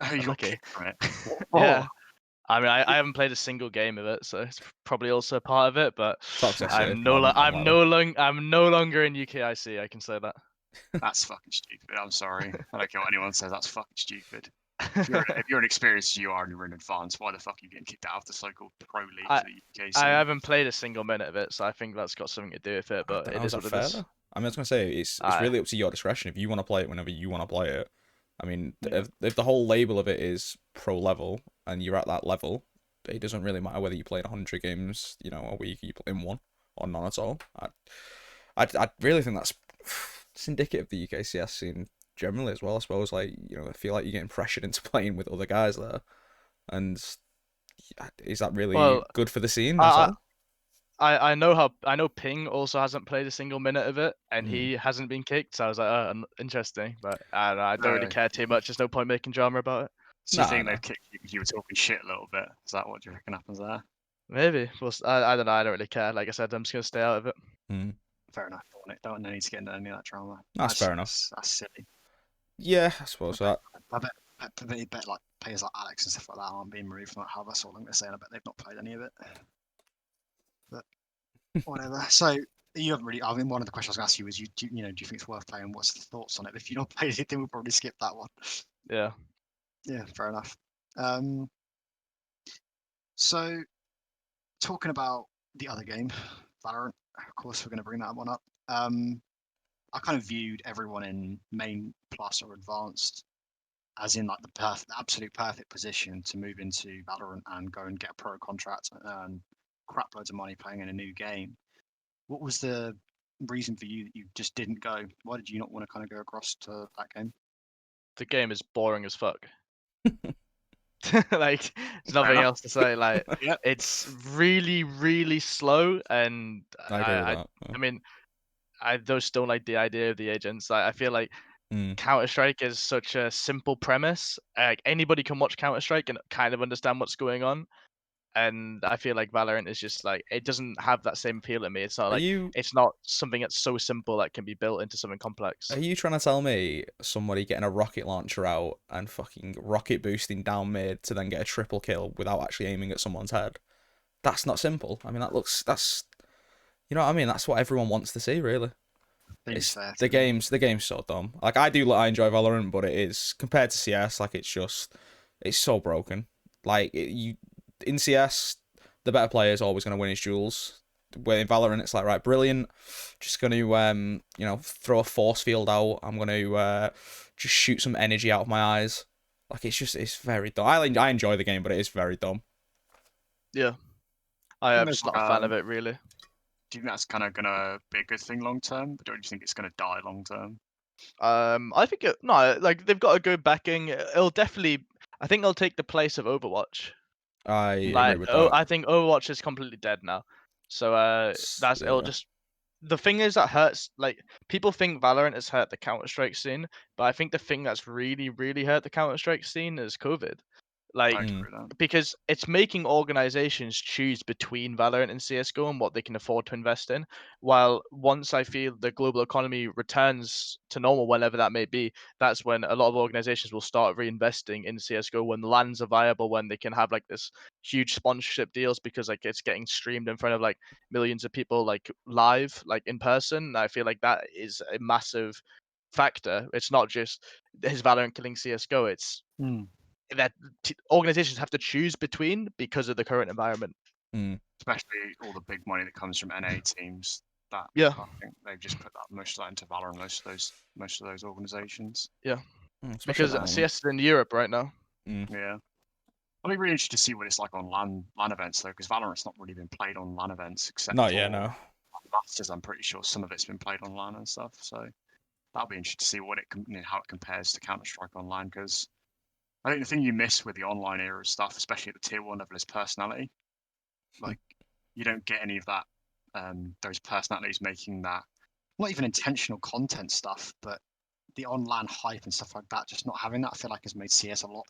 Oh, you got lucky. kicked from it. What Yeah. for? I mean, I haven't played a single game of it, so it's probably also a part of it. But Toxicity, I'm more than I'm no longer in UKIC. I can say that. That's fucking stupid. I'm sorry. I don't care what anyone says. That's fucking stupid. If you're an experienced as you are and you're in advance, why the fuck are you getting kicked out of the so-called pro league I for the UK I scene? haven't played a single minute of it, so I think that's got something to do with it. I But don't it know, is is that what it fair is. though? I mean, I was gonna say it's Aye. really up to your discretion. If you want to play it whenever you want to play it, I mean, Yeah. if the whole label of it is pro level and you're at that level, it doesn't really matter whether you played 100 games, a week, you play in one or none at all. I really think that's it's indicative of the UKCS scene generally as well. I suppose, like, I feel like you're getting pressured into playing with other guys there, and is that really Well, good for the scene at I all? I know Ping also hasn't played a single minute of it, and he hasn't been kicked. So I was like, oh, interesting. But I don't really care too much. There's no point making drama about it. So you Nah, think nah. they've kicked you because you were talking shit a little bit? Is that what do you reckon happens there? Maybe. I don't know. I don't really care. Like I said, I'm just gonna stay out of it. Mm. Fair enough. Don't need to get into any of that drama. That's fair enough. That's silly. Yeah, I suppose that. I bet like players like Alex and stuff like that aren't being removed from that hub. That's all I'm gonna say. And I bet they've not played any of it. But whatever. So you haven't really. I mean, one of the questions I was gonna ask you was, do you think it's worth playing? What's the thoughts on it? If you've not played it, then we'll probably skip that one. Yeah. Yeah, fair enough. So talking about the other game, Valorant. Of course, we're going to bring that one up. I kind of viewed everyone in main plus or advanced as in like the absolute perfect position to move into Valorant and go and get a pro contract and earn crap loads of money playing in a new game. What was the reason for you that you just didn't go? Why did you not want to kind of go across to that game? the game is boring as fuck. Like, there's nothing enough. else to say. Like, Yeah. it's really, really slow, and I agree with that. I mean, I just don't like the idea of the agents. I feel like Mm. Counter Strike is such a simple premise. Like, anybody can watch Counter Strike and kind of understand what's going on. And I feel like Valorant is just like, it doesn't have that same appeal to me. It's not Are like you it's not something that's so simple that can be built into something complex. are you trying to tell me somebody getting a rocket launcher out and fucking rocket boosting down mid to then get a triple kill without actually aiming at someone's head? That's not simple. I mean, that's you know what I mean. That's what everyone wants to see, really. Seems It's fair the to me. game's so dumb. Like I enjoy Valorant, but it is compared to CS, like it's so broken. Like you in CS, the better player is always going to win his duels. Where in Valorant, it's like, right, brilliant. Just going to throw a force field out. I'm going to just shoot some energy out of my eyes. Like it's very dumb. I enjoy the game, but it is very dumb. Yeah, I I think am there's just not like a fan of it, really. Do you think that's kind of gonna be a good thing long term? But don't you think it's gonna die long term? I think no, like they've got a good backing. It'll definitely, I think it'll take the place of Overwatch. I agree Like, with that. I think Overwatch is completely dead now. So it'll Yeah. just, the thing is that hurts, like, people think Valorant has hurt the Counter Strike scene, but I think the thing that's really, really hurt the Counter Strike scene is COVID. Like, Totally agree with that. because it's making organizations choose between Valorant and CS:GO and what they can afford to invest in. While once I feel the global economy returns to normal, whenever that may be, that's when a lot of organizations will start reinvesting in CS:GO when the lands are viable, when they can have like this huge sponsorship deals because like it's getting streamed in front of like millions of people like live, like in person. I feel like that is a massive factor. It's not just his Valorant killing CS:GO. It's Hmm. that organizations have to choose between because of the current environment. Especially all the big money that comes from NA teams. That Yeah, I think they've just put that most of that into Valorant. Most of those organizations. yeah. Especially at Because the moment. CS is in Europe right now. Yeah. I'll be really interested to see what it's like on LAN events though, because Valorant's not really been played on LAN events except Not for yet, no. Masters. I'm pretty sure some of it's been played on LAN and stuff. So that'll be interesting to see what how it compares to Counter Strike Online. Because I think the thing you miss with the online era stuff, especially at the tier 1 level, is personality. Like you don't get any of that. Those personalities making that not even intentional content stuff, but the online hype and stuff like that. Just not having that, I feel like has made CS a lot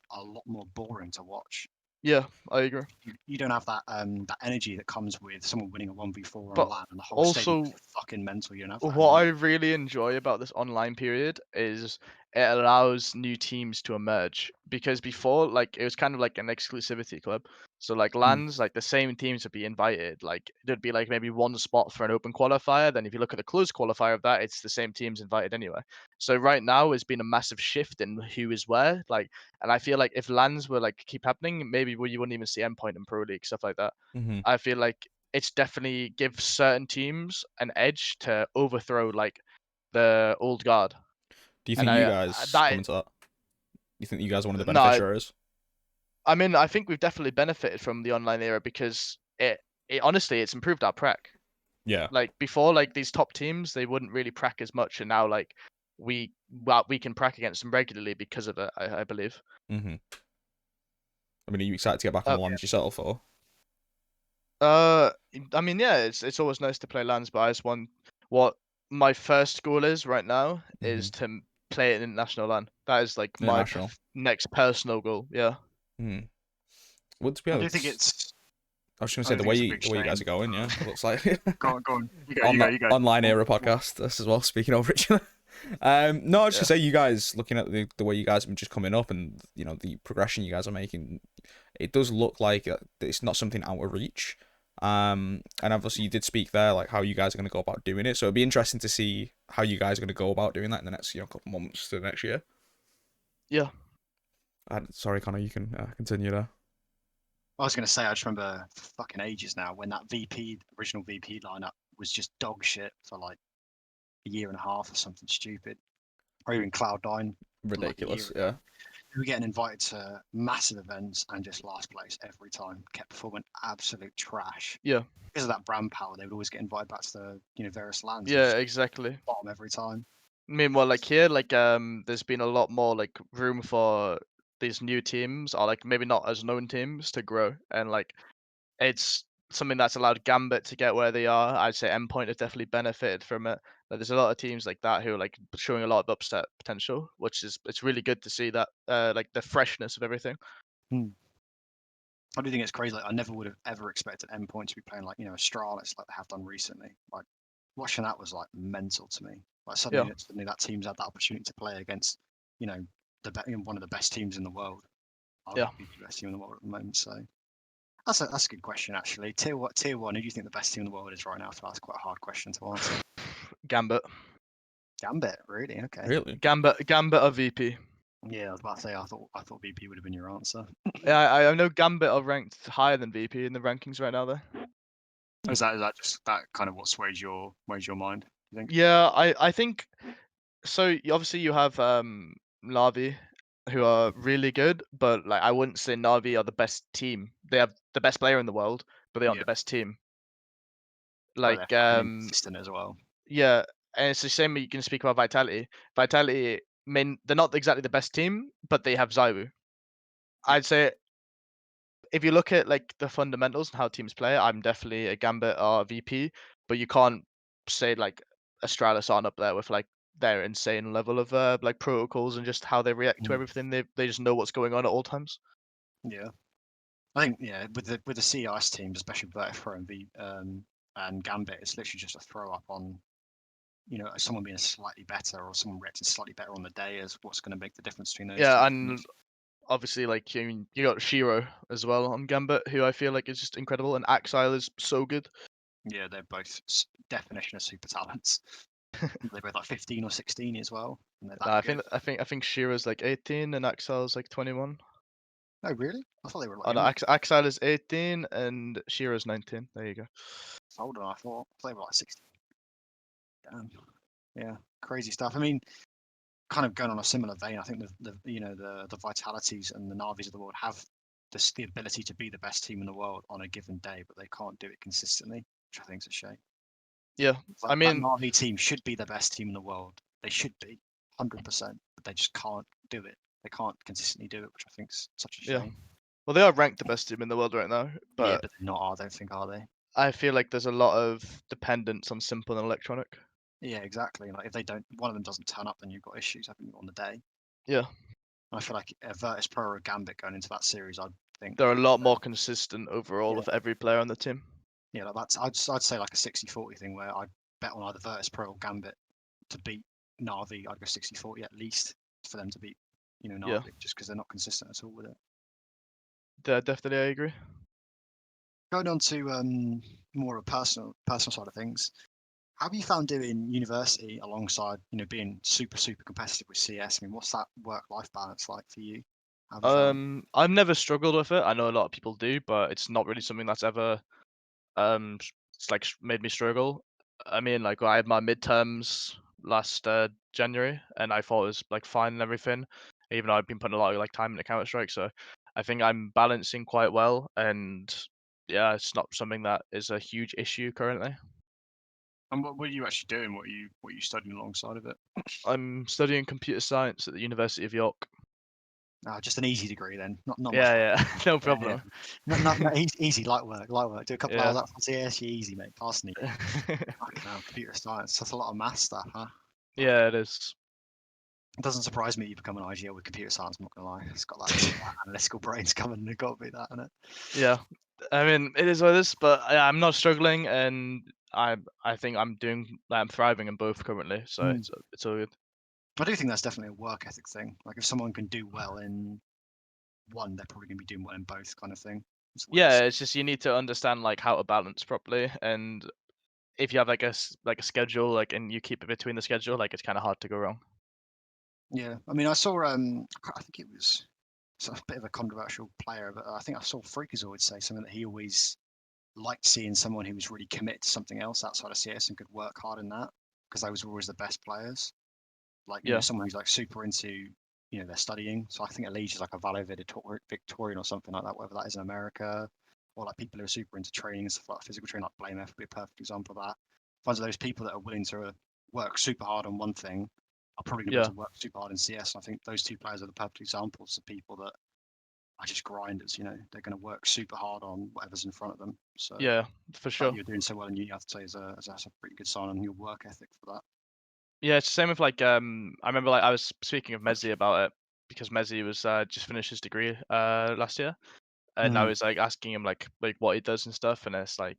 more boring to watch. Yeah, I agree. You don't have that that energy that comes with someone winning a 1v4 But online and the whole stadium also, is fucking mental. You don't have that what I anymore. really enjoy about this online period is it allows new teams to emerge, because before, like, it was kind of like an exclusivity club. So like LANs, like the same teams would be invited. Like there'd be like maybe one spot for an open qualifier. Then if you look at the closed qualifier of that, it's the same teams invited anyway. So right now has been a massive shift in who is where. Like, and I feel like if LANs were like keep happening, maybe you wouldn't even see Endpoint in Pro League, stuff like that. Mm-hmm. I feel like it's definitely gives certain teams an edge to overthrow like the old guard. Do you And think you guys come that into that? You think you guys are one of the no, beneficiaries? I mean, I think we've definitely benefited from the online era because it honestly, it's improved our prac. Yeah. Like before, like these top teams, they wouldn't really prac as much, and now like we can prac against them regularly because of it. I believe. Mm-hmm. I mean, are you excited to get back on Uh, the lands yourself, or? uh, I mean, yeah, it's always nice to play lands, but I just want what my first goal is right now Mm-hmm. is to play an international LAN. That is like my International. next personal goal. Yeah. Mm-hmm. Well, to be I do honest, think it's. I was just gonna I say do think it's a big the way you guys shame. are going, yeah, it looks like Go on. You go. on You that go. You go. online era What- podcast. This as well. Speaking over each other. No, I was just Yeah. gonna say, you guys looking at the way you guys have been just coming up, and you know the progression you guys are making, it does look like it's not something out of reach. And obviously you did speak there, like how you guys are gonna go about doing it. So it'd be interesting to see how you guys are gonna go about doing that in the next couple months to next year. Yeah. Sorry, Connor, you can continue there. I was going to say, I just remember fucking ages now when that original VP lineup was just dog shit for like a year and a half or something stupid. Or even Cloud9, like a year Ridiculous, ago. yeah. We were getting invited to massive events and just last place every time. Kept performing absolute trash. Yeah. Because of that brand power, they would always get invited back to the various lands. Yeah. Exactly. Bottom every time. Meanwhile, like here, like there's been a lot more like room for these new teams, or like maybe not as known teams, to grow, and like it's something that's allowed Gambit to get where they are. I'd say Endpoint has definitely benefited from it. Like, there's a lot of teams like that who are like showing a lot of upset potential, which is it's really good to see that like the freshness of everything. I do think it's crazy. Like, I never would have ever expected Endpoint to be playing like Astralis like they have done recently. Like watching that was like mental to me. Like Yeah. suddenly that team's had that opportunity to play against one of the best teams in the world. Yeah. Arguably the best team in the world at the moment. So that's a good question actually. Tier one. Who do you think the best team in the world is right now? So that's quite a hard question to answer. Gambit. Gambit, really? Okay. Really? Gambit or VP. Yeah, I was about to say I thought VP would have been your answer. Yeah, I know Gambit are ranked higher than VP in the rankings right now, though. Is that just that kind of what sways your mind? You think? Yeah, I think so. Obviously, you have Navi, who are really good, but like I wouldn't say Navi are the best team. They have the best player in the world, but they aren't Yeah. the best team. Well, they're Like fucking inconsistent as well. yeah, and it's the same. You can speak about Vitality. Vitality, they're not exactly the best team, but they have Zywu. I'd say if you look at like the fundamentals and how teams play, I'm definitely a Gambit or VP, but you can't say like Astralis aren't up there with like their insane level of like protocols and just how they react to everything. They just know what's going on at all times. Yeah, I think with the CIS teams, especially Vertifro and Gambit, it's literally just a throw up on someone being slightly better or someone reacting slightly better on the day is what's going to make the difference between those Yeah, two and teams. obviously like you got Shiro as well on Gambit, who I feel like is just incredible, and Axile is so good. Yeah, they're both definition of super talents. They're both like 15 or 16 as well, and they're that I good. think Shiro's like 18 and Axile's like 21. Oh, really? I thought they were like Oh no, younger. Axile is 18 and Shiro's 19. There you go. Hold on, I thought they were like 16. Damn. Yeah, crazy stuff. I mean, kind of going on a similar vein, I think the Vitalities and the Navis of the world have the ability to be the best team in the world on a given day, but they can't do it consistently, which I think is a shame. Yeah, I That mean, Navi team should be the best team in the world. They should be 100%, but they just can't do it. They can't consistently do it, which I think is such a yeah. shame. Well, they are ranked the best team in the world right now, Yeah, but but they're not. I don't think are they? I feel like there's a lot of dependence on Simple and Electronic. Yeah, exactly. Like if they don't, one of them doesn't turn up, then you've got issues, haven't you, on the day? Yeah, I feel like Virtus Pro or Gambit going into that series, I think they're a would be lot more consistent overall yeah, of every player on the team. yeah. Like I'd say like a 60-40 thing where I'd bet on either Virtus Pro or Gambit to beat Navi. I'd go 60-40 at least for them to beat Navi, Yeah, just because they're not consistent at all with it. definitely I agree. Going on to more of a personal side of things. How have you found doing university alongside being super competitive with CS? I mean, what's that work-life balance like for you? How have you found it? I've never struggled with it. I know a lot of people do, but it's not really something that's ever it's like made me struggle. I mean, like I had my midterms last January, and I thought it was like fine and everything, even though I've been putting a lot of like time into Counter Strike. So I think I'm balancing quite well, and yeah, it's not something that is a huge issue currently. And what are you actually doing? What are you studying alongside of it? I'm studying computer science at the University of York. Just an easy degree then, not much. Yeah, yeah, no Yeah, yeah. problem. Not easy, light work. Do a couple Yeah. hours up for CS, you're easy, mate. Passing you. Fucking hell, computer science. That's a lot of math stuff, huh? Yeah, it is. It doesn't surprise me you become an IGL with computer science. I'm not gonna lie. It's got that analytical brains coming. They've got to be that, isn't it? Yeah, I mean it is what it is, but I'm not struggling, and I think I'm thriving in both currently, so it's all good. I do think that's definitely a work ethic thing. Like if someone can do well in one, they're probably gonna be doing well in both, kind of thing. It's the way I Yeah, see it. it's just you need to understand like how to balance properly, and if you have like a schedule, like, and you keep it between the schedule, like it's kind of hard to go wrong. Yeah, I mean, I saw. I think it was a bit of a controversial player, but I think I saw Freakazoid say something that he always liked seeing someone who was really committed to something else outside of CS and could work hard in that because those were always the best players. Like Yeah, someone who's like super into their studying. So I think Elise is like a Victorian or something like that, whether that is in America or like people who are super into training and stuff like physical training, like Blame F would be a perfect example of that. Finds those people that are willing to work super hard on one thing are probably going to be able to work super hard in CS. And I think those two players are the perfect examples of people that are just grinders. You know, they're going to work super hard on whatever's in front of them. So Yeah, for the fact sure. that you're doing so well, and you have to say that's a pretty good sign on your work ethic for that. Yeah, it's the same with like I remember like I was speaking of Mezzi about it because Mezzi was just finished his degree last year, and I was like asking him like what he does and stuff, and it's like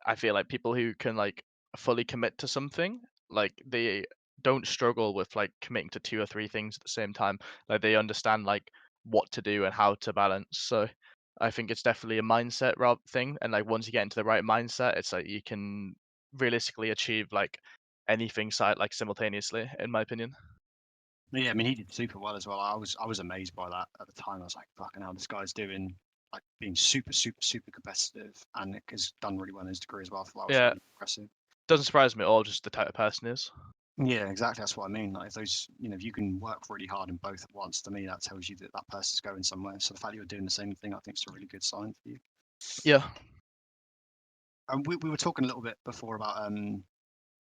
I feel like people who can like fully commit to something, like they don't struggle with like committing to 2 or 3 things at the same time. Like they understand like what to do and how to balance. So I think it's definitely a mindset thing. And like once you get into the right mindset, it's like you can realistically achieve like anything simultaneously, in my opinion. Yeah, I mean, he did super well as well. I was amazed by that at the time. I was like, fucking hell, this guy's doing like being super, super, super competitive, and has done really well in his degree as well. I thought that was Yeah, really impressive. doesn't surprise me at all, just the type of person he is. Yeah, exactly. That's what I mean. Like, if those, you know, if you can work really hard in both at once, to me, that tells you that that person's going somewhere. So the fact that you're doing the same thing, I think, is a really good sign for you. Yeah. And we were talking a little bit before about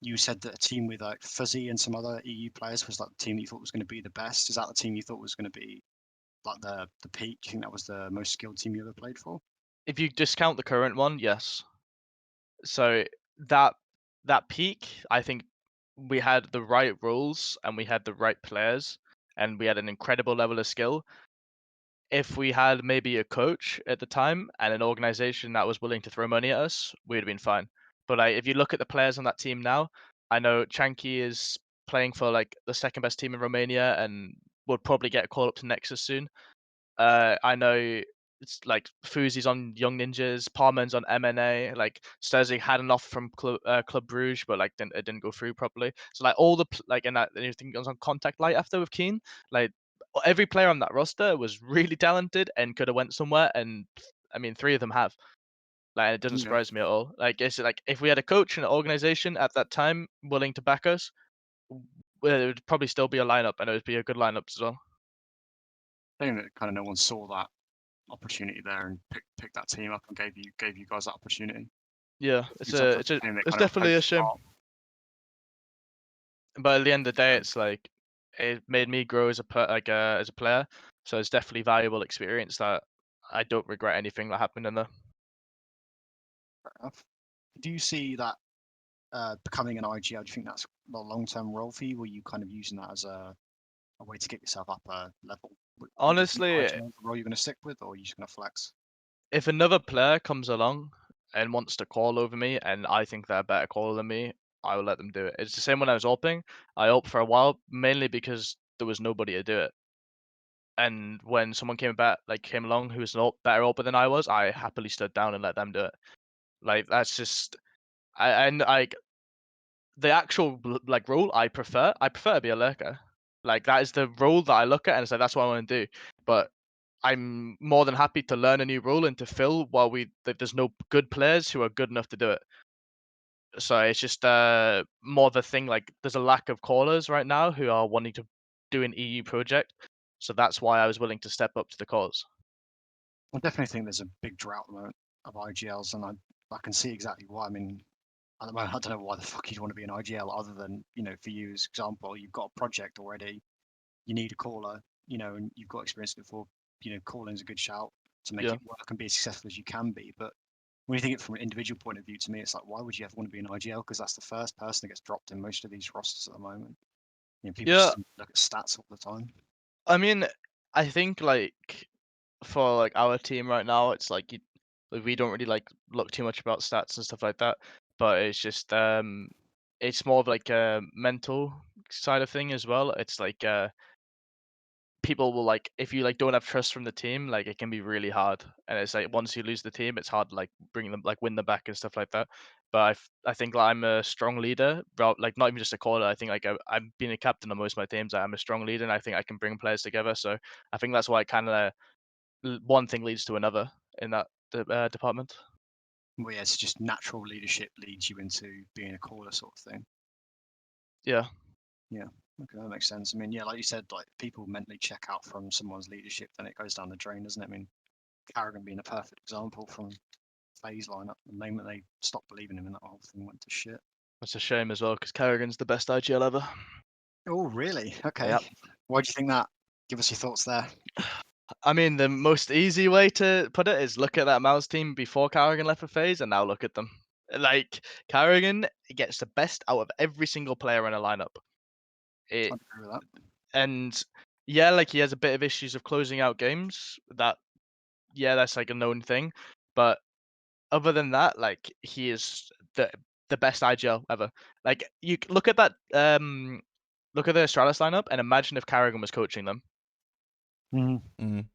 you said that a team with like Fuzzy and some other EU players was like the team that you thought was going to be the best. Is that the team you thought was going to be like the peak? Do you think that was the most skilled team you ever played for? If you discount the current one, yes. So that peak, I think we had the right rules and we had the right players and we had an incredible level of skill. If we had maybe a coach at the time and an organization that was willing to throw money at us, we'd have been fine. But like, if you look at the players on that team now, I know Chanky is playing for like the second best team in Romania and would probably get a call up to Nexus soon. I know it's like Fuzi's on Young Ninjas, Parman's on MNA. Like Sturzy had an offer from Club Bruges, but like it didn't go through properly. So like all the and that everything goes on Contact Light after with Keen. Like every player on that roster was really talented and could have went somewhere. And I mean, 3 of them have. Like it doesn't Yeah. surprise me at all. Like it's like if we had a coach and an organization at that time willing to back us, well, it would probably still be a lineup, and it would be a good lineup as well. I think that kind of no one saw that opportunity there and picked that team up and gave you guys that opportunity. Yeah, It's definitely a team that it's kind of definitely a poked shame. apart. But at the end of the day, Yeah, it's like it made me grow as as a player. So it's definitely valuable experience that I don't regret anything that happened in there. fair enough. Do you see that becoming an IGL? Do you think that's a long-term role for you? Were you kind of using that as a way to get yourself up a level? Do you think Honestly, IGL is the role you're going to stick with, or are you just going to flex? if another player comes along and wants to call over me, and I think they're a better caller than me, I will let them do it. It's the same when I was AWPing. I AWPed for a while mainly because there was nobody to do it. And when someone came along who was a better AWPer than I was, I happily stood down and let them do it. Like that's just I the actual like role I prefer to be a lurker. Like that is the role that I look at and say that's what I want to do. But I'm more than happy to learn a new role and to fill while there's no good players who are good enough to do it. So it's just more the thing like there's a lack of callers right now who are wanting to do an EU project. So that's why I was willing to step up to the cause. I definitely think there's a big drought at the moment of IGLs, and I can see exactly why. I mean, at the moment, I don't know why the fuck you'd want to be an IGL other than, you know, for you as example, you've got a project already, you need a caller, you know, and you've got experience before, you know, calling's a good shout to make Yeah. it work and be as successful as you can be. But when you think it from an individual point of view, to me, it's like, why would you ever want to be an IGL? Because that's the first person that gets dropped in most of these rosters at the moment. You know, people Yeah. just look at stats all the time. I mean, I think like for like our team right now, it's like we don't really like look too much about stats and stuff like that. But it's just it's more of like a mental side of thing as well. It's like people will like if you like don't have trust from the team, like it can be really hard. And it's like once you lose the team, it's hard to like bring them like win them back and stuff like that. But I think like, I'm a strong leader, like not even just a caller. I think like I've been a captain on most of my teams. I'm a strong leader, and I think I can bring players together. So I think that's why kind of one thing leads to another in that department. Well, yeah, it's just natural leadership leads you into being a caller sort of thing. Yeah. Yeah. Okay, that makes sense. I mean, yeah, like you said, like people mentally check out from someone's leadership, then it goes down the drain, doesn't it? I mean, Carrigan being a perfect example from FaZe lineup. The moment they stopped believing him and that whole thing went to shit. That's a shame as well because Kerrigan's the best IGL ever. Oh, really? Okay. Yep. Why do you think that? Give us your thoughts there. I mean, the most easy way to put it is look at that Mouse team before Carrigan left for FaZe, and now look at them. Like, Carrigan gets the best out of every single player in a lineup. I'd It agree with that. And yeah, like he has a bit of issues of closing out games. That's like a known thing. But other than that, like he is the best IGL ever. Like look at that look at the Astralis lineup and imagine if Carrigan was coaching them. Mm.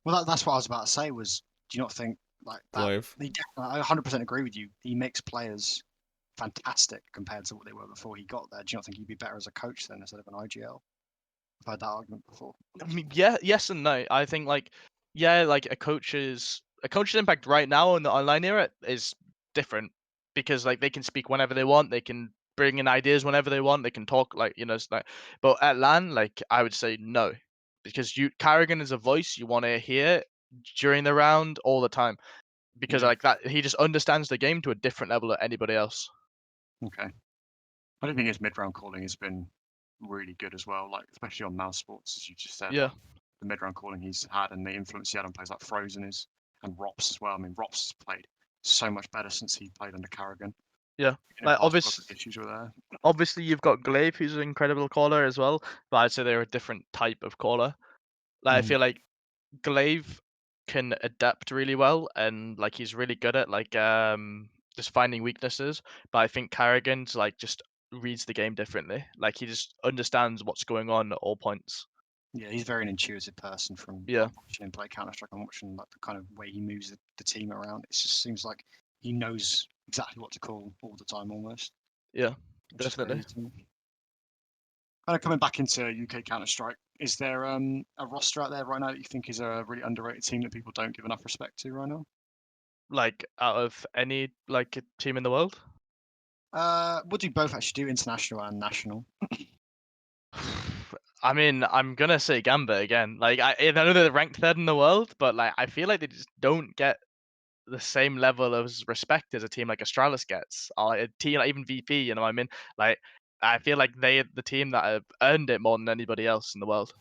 Well, that's what I was about to say. Was do you not think like that? Glaive. I 100% agree with you. He makes players fantastic compared to what they were before he got there. Do you not think he'd be better as a coach then instead of an IGL? I've had that argument before. I mean, yeah, yes and no. I think like like a coach's impact right now in the online era is different because like they can speak whenever they want, they can bring in ideas whenever they want, they can talk like but at LAN, like I would say no. Because Carrigan is a voice you want to hear during the round all the time. Because Yeah. like that he just understands the game to a different level than anybody else. Okay. I don't think his mid-round calling has been really good as well. Like especially on mouse sports, as you just said. Yeah. Like, the mid-round calling he's had and the influence he had on players like Frozen and Rops as well. I mean, Rops has played so much better since he played under Carrigan. Yeah. You know, Like whilst the issues were there. obviously you've got Glaive who's an incredible caller as well, but I'd say they're a different type of caller. Like I feel like Glaive can adapt really well and like he's really good at like just finding weaknesses. But I think Carrigan's like just reads the game differently. Like he just understands what's going on at all points. Yeah, he's very an intuitive person from Yeah. watching him play Counter Strike and watching like the kind of way he moves the team around. It just seems like he knows exactly what to call all the time almost. Yeah, Which is definitely. crazy. Kind of coming back into UK Counter Strike, is there a roster out there right now that you think is a really underrated team that people don't give enough respect to right now? Like out of any like team in the world. We'll do both actually, do international and national. I mean, I'm gonna say Gambit again. Like I know they're ranked third in the world, but like I feel like they just don't get the same level of respect as a team like Astralis gets, or a team like even VP. You know what I mean? Like I feel like they the team that have earned it more than anybody else in the world.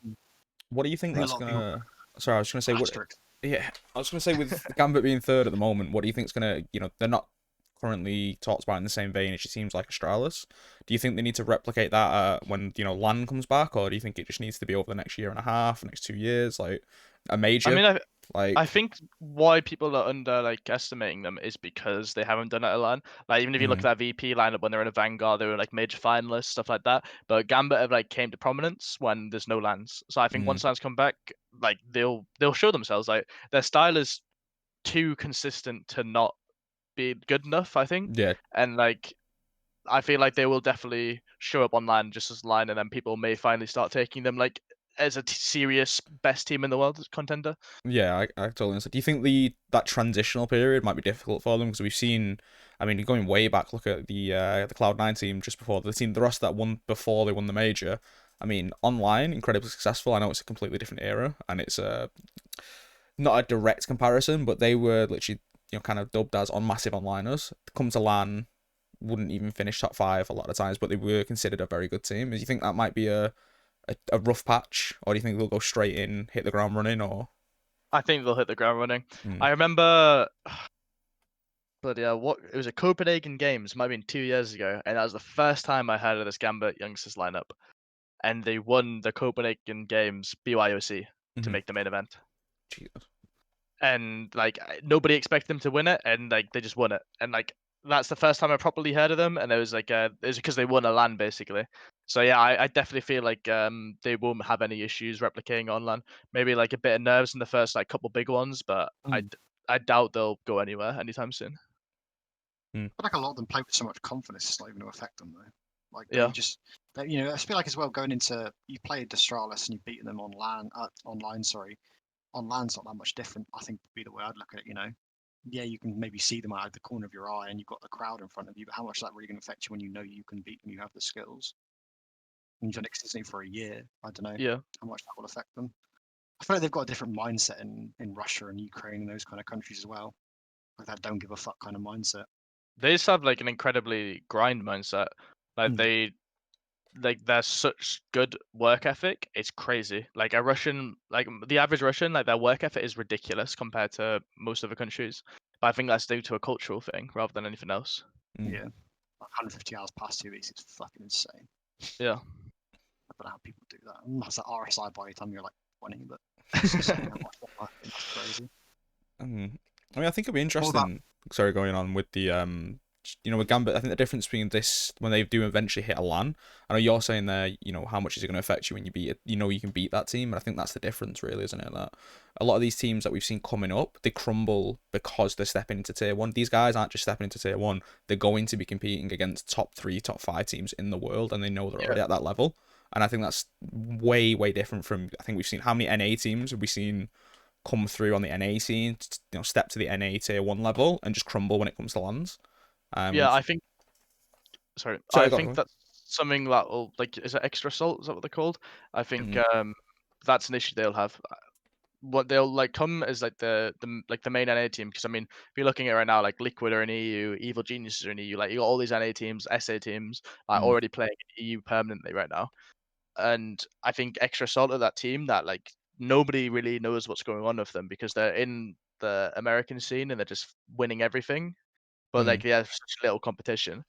What do you I think think a that's lot of people gonna? Sorry, I was gonna say what. asterisk. Yeah, I was gonna say with Gambit being third at the moment, what do you think's gonna? They're not currently talked about in the same vein. It just seems like Astralis. Do you think they need to replicate that when LAN comes back, or do you think it just needs to be over the next year and a half, next 2 years, like a major? I mean, I Like, think why people are under like estimating them is because they haven't done it at LAN. Like even if you look at that VP lineup when they're in a Vanguard, they were like major finalists, stuff like that. But Gambit have like came to prominence when there's no LANs. So I think once LANs come back, like they'll show themselves. Like their style is too consistent to not be good enough, I think. yeah, And like I feel like they will definitely show up on LAN just as LAN, and then people may finally start taking them like as a serious best team in the world contender. yeah, I totally understand. Do you think that transitional period might be difficult for them because we've seen, I mean, going way back, look at the Cloud9 team just before the rest that won before they won the major. I mean, online, incredibly successful. I know it's a completely different era, and it's not a direct comparison, but they were literally kind of dubbed as on massive onliners. Come to LAN, wouldn't even finish top 5 a lot of times, but they were considered a very good team. Do you think that might be a rough patch, or do you think they'll go straight in, hit the ground running, or? I think they'll hit the ground running. I remember, but yeah, it was a Copenhagen Games, might have been 2 years ago, and that was the first time I heard of this Gambit youngsters lineup, and they won the Copenhagen Games BYOC to make the main event. Jesus. And like nobody expected them to win it, and like they just won it, and like that's the first time I properly heard of them, and it was like it was because they won a LAN basically. So yeah, I definitely feel like they won't have any issues replicating on LAN. Maybe like a bit of nerves in the first like couple big ones, but I doubt they'll go anywhere anytime soon. I feel like a lot of them play with so much confidence, it's not even going to affect them though. Like Yeah. I feel like as well going into you played Astralis and you've beaten them on LAN, online. Sorry, on LAN's not that much different. I think would be the way I'd look at it. Yeah, you can maybe see them out of the corner of your eye and you've got the crowd in front of you, but how much is that really going to affect you when you know you can beat them, you have the skills? And you've done it for a year. I don't know Yeah. how much that will affect them. I feel like they've got a different mindset in Russia and Ukraine and those kind of countries as well. Like that don't give a fuck kind of mindset. They just have like an incredibly grind mindset. Like like there's such good work ethic. It's crazy. Like a Russian, like the average Russian, like their work ethic is ridiculous compared to most other countries. But I think that's due to a cultural thing rather than anything else. Yeah, 150 hours past 2 weeks is fucking insane. Yeah. I don't know how people do that. That's like RSI by the time you're like 20, but it's just, you know, that's crazy. I mean, I think it'll be What interesting. about Sorry, going on with the with Gambit. I think the difference between this when they do eventually hit a LAN. I know you're saying there, how much is it going to affect you when you beat it? You can beat that team, and I think that's the difference, really, isn't it? That a lot of these teams that we've seen coming up, they crumble because they're stepping into tier 1. These guys aren't just stepping into tier 1; they're going to be competing against top 3, top 5 teams in the world, and they know they're already at that level. And I think that's way, way different from. I think we've seen how many NA teams have we seen come through on the NA scene, step to the NA tier 1 level and just crumble when it comes to lands. Yeah, I think. Sorry, Sorry, I go think on. that's something that will like. Is it extra salt? Is that what they're called? I think that's an issue they'll have. What they'll like come as like the main NA team, because I mean, if you're looking at it right now, like Liquid are in EU, Evil Geniuses are in EU, like you got all these NA teams, SA teams, like already playing in EU permanently right now. And I think extra salt of that team that like nobody really knows what's going on with them because they're in the American scene and they're just winning everything. But like they have such little competition.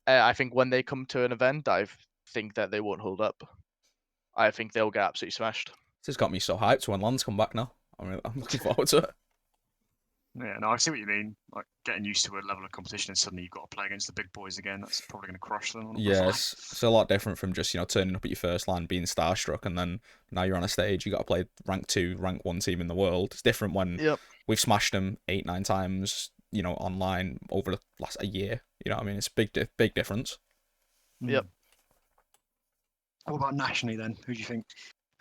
I think when they come to an event, I think that they won't hold up. I think they'll get absolutely smashed. This has got me so hyped when lands come back now. I'm looking forward to it. Yeah, no, I see what you mean. Like getting used to a level of competition and suddenly you've got to play against the big boys again. That's probably going to crush them. Yes, it's a lot different from just turning up at your first land, being starstruck, and then now you're on a stage. You got to play rank 2, rank 1 team in the world. It's different when we've smashed them 8, 9 times, online over the last a year. You know what I mean? It's big difference. Yep. What about nationally then? Who do you think?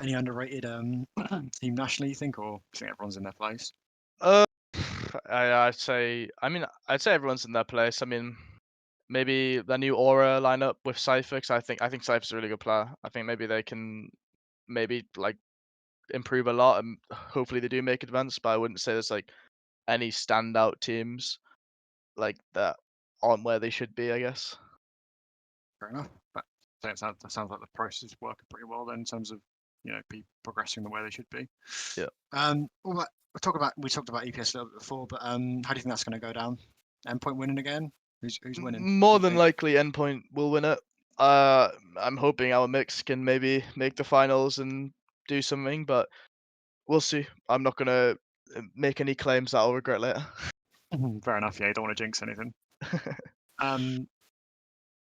Any underrated team nationally, you think, or do you think everyone's in their place? I'd say everyone's in their place. I mean, maybe the new Aura lineup with Cypher, because I think Cypher's a really good player. I think maybe they can like improve a lot, and hopefully they do make advance. But I wouldn't say there's like any standout teams like that aren't where they should be, I guess. Fair enough. But that sounds like the process is working pretty well then in terms of people progressing the way they should be. Yeah. We talked about EPS a little bit before, but how do you think that's going to go down? Endpoint winning again? Who's winning? More than likely, Endpoint will win it. I'm hoping our mix can maybe make the finals and do something, but we'll see. I'm not gonna make any claims that I'll regret later. Fair enough. Yeah, you don't want to jinx anything.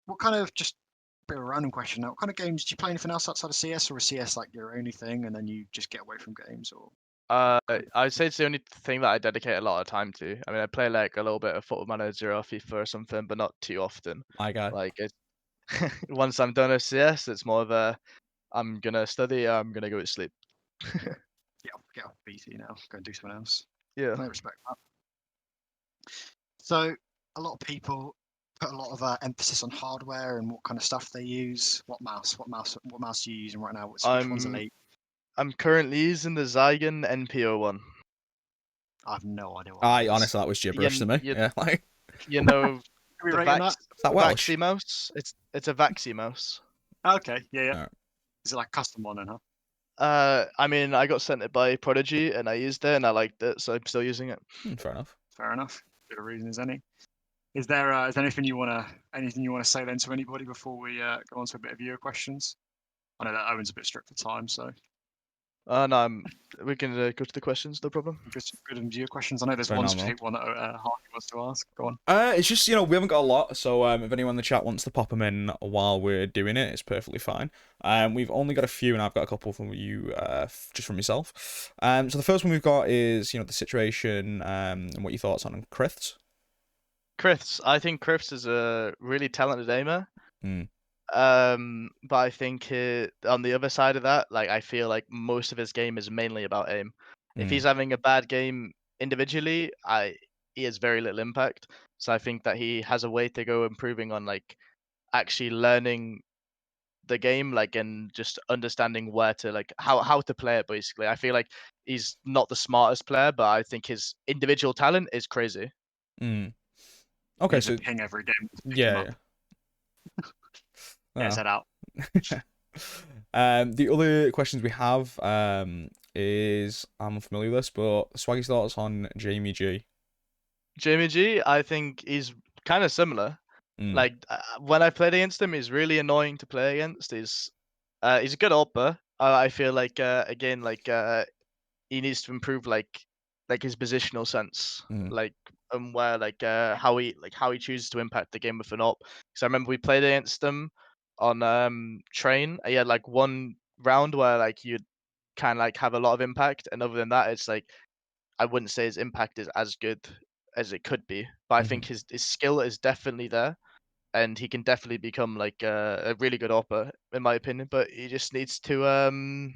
What kind of, just a bit of a random question now, what kind of games do you play? Anything else outside of CS, or is CS like your only thing and then you just get away from games? Or I'd say it's the only thing that I dedicate a lot of time to. I mean, I play like a little bit of Football Manager or FIFA or something, but not too often. My guy. Like once I'm done with CS, it's more of a I'm gonna study, I'm gonna go to sleep. get off BT now, go and do something else. Yeah. I respect that. So a lot of people put a lot of emphasis on hardware and what kind of stuff they use. What mouse are you using right now? Which one's elite? I'm currently using the Zygon NPO1. I have no idea what that is. Honestly, that was gibberish to me. Yeah, like you know the Vaxi mouse. It's a Vaxi mouse. Okay, yeah. Right. Is it like custom one then, huh? I mean, I got sent it by Prodigy and I used it and I liked it, so I'm still using it. Fair enough. Fair enough. Good a reason as any. Is there anything you wanna say then to anybody before we go on to a bit of viewer questions? I know that Owen's a bit strict for time, so. No, we can go to the questions, no problem. Good viewer questions. I know there's one specific one that Harky wants to ask. Go on. It's just we haven't got a lot, so if anyone in the chat wants to pop them in while we're doing it, it's perfectly fine. We've only got a few, and I've got a couple from you, just from yourself. So the first one we've got is the situation and what your thoughts on CHETZ. CHETZ, I think CHETZ is a really talented aimer. But I think on the other side of that, like I feel like most of his game is mainly about aim. If he's having a bad game individually, he has very little impact. So I think that he has a way to go improving on like actually learning the game, like, and just understanding where to like how to play it. Basically, I feel like he's not the smartest player, but I think his individual talent is crazy. Okay, so ping every game. Yeah. Get his head out. The other questions we have is, I'm unfamiliar with this, but Swaggy's thoughts on Jamie G. Jamie G, I think he's kind of similar. Mm. Like when I played against him, he's really annoying to play against. He's a good upper. I feel like again he needs to improve like his positional sense, Mm. like where how he chooses to impact the game with an up. Because I remember we played against him on train. He had like one round where like you'd kind of like have a lot of impact, and other than that, it's like I wouldn't say his impact is as good as it could be. But I think his skill is definitely there, and he can definitely become like a really good opera in my opinion. But he needs to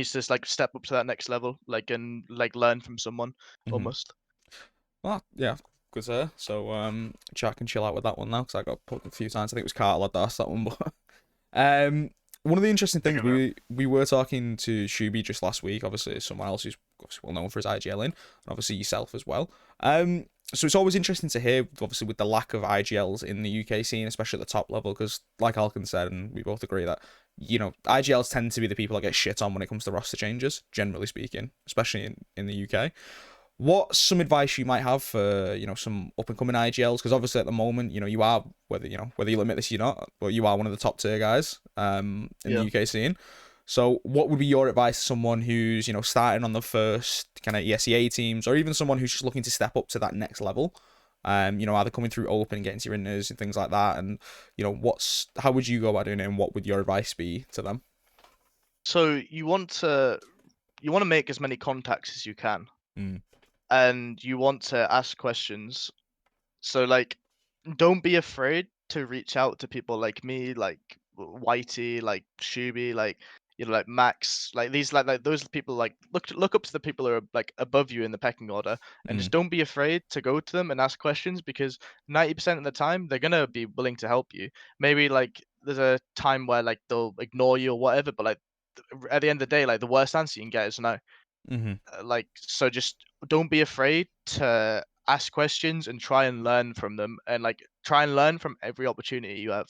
just like step up to that next level, like and like learn from someone almost. Well, yeah, good sir. So chat can chill out with that one now because I got put a few times. I think it was Carter that asked that one, but one of the interesting things we were talking to Shuby just last week. Obviously, someone else who's obviously well known for his IGL and obviously yourself as well. So it's always interesting to hear, obviously, with the lack of IGLs in the UK scene, especially at the top level, because like ALCAN said, and we both agree that, you know, IGLs tend to be the people that get shit on when it comes to roster changes, generally speaking, especially in the UK. What's some advice you might have for, you know, some up and coming IGLs? Because obviously at the moment, you know, you are, whether you'll admit this or not, but you are one of the top tier guys in the UK scene. So what would be your advice to someone who's, you know, starting on the first kind of ESEA teams, or even someone who's just looking to step up to that next level? You know, either coming through open and getting to your inners and things like that. And, you know, how would you go about doing it, and what would your advice be to them? So you want to make as many contacts as you can, Mm. and you want to ask questions. So like, don't be afraid to reach out to people like me, like Whitey, like Shuby, like like Max, like these, like those people. Like look up to the people who are like above you in the pecking order, and just don't be afraid to go to them and ask questions, because 90% of the time they're gonna be willing to help you. Maybe like there's a time where like they'll ignore you or whatever, but like at the end of the day, like the worst answer you can get is no. Like, so just don't be afraid to ask questions and try and learn from them, and like try and learn from every opportunity you have.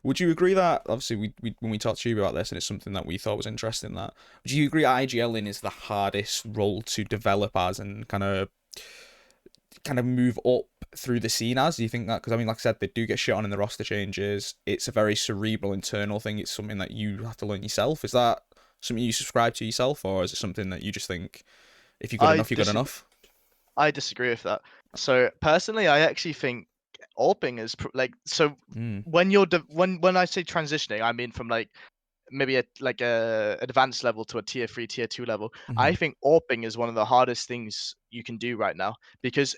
Would you agree that, obviously, we when we talked to you about this, and it's something that we thought was interesting, that would you agree IGLing is the hardest role to develop as, and kind of move up through the scene as? Do you think that, because I mean, like I said, they do get shit on in the roster changes, it's a very cerebral internal thing, it's something that you have to learn yourself? Is that something you subscribe to yourself, or is it something that you just think if you're good enough, you're good enough? I disagree with that. So personally, I actually think ALPing is like, so when you're when I say transitioning, I mean from like maybe a advanced level to a tier 3, tier 2 level. I think AWPing is one of the hardest things you can do right now, because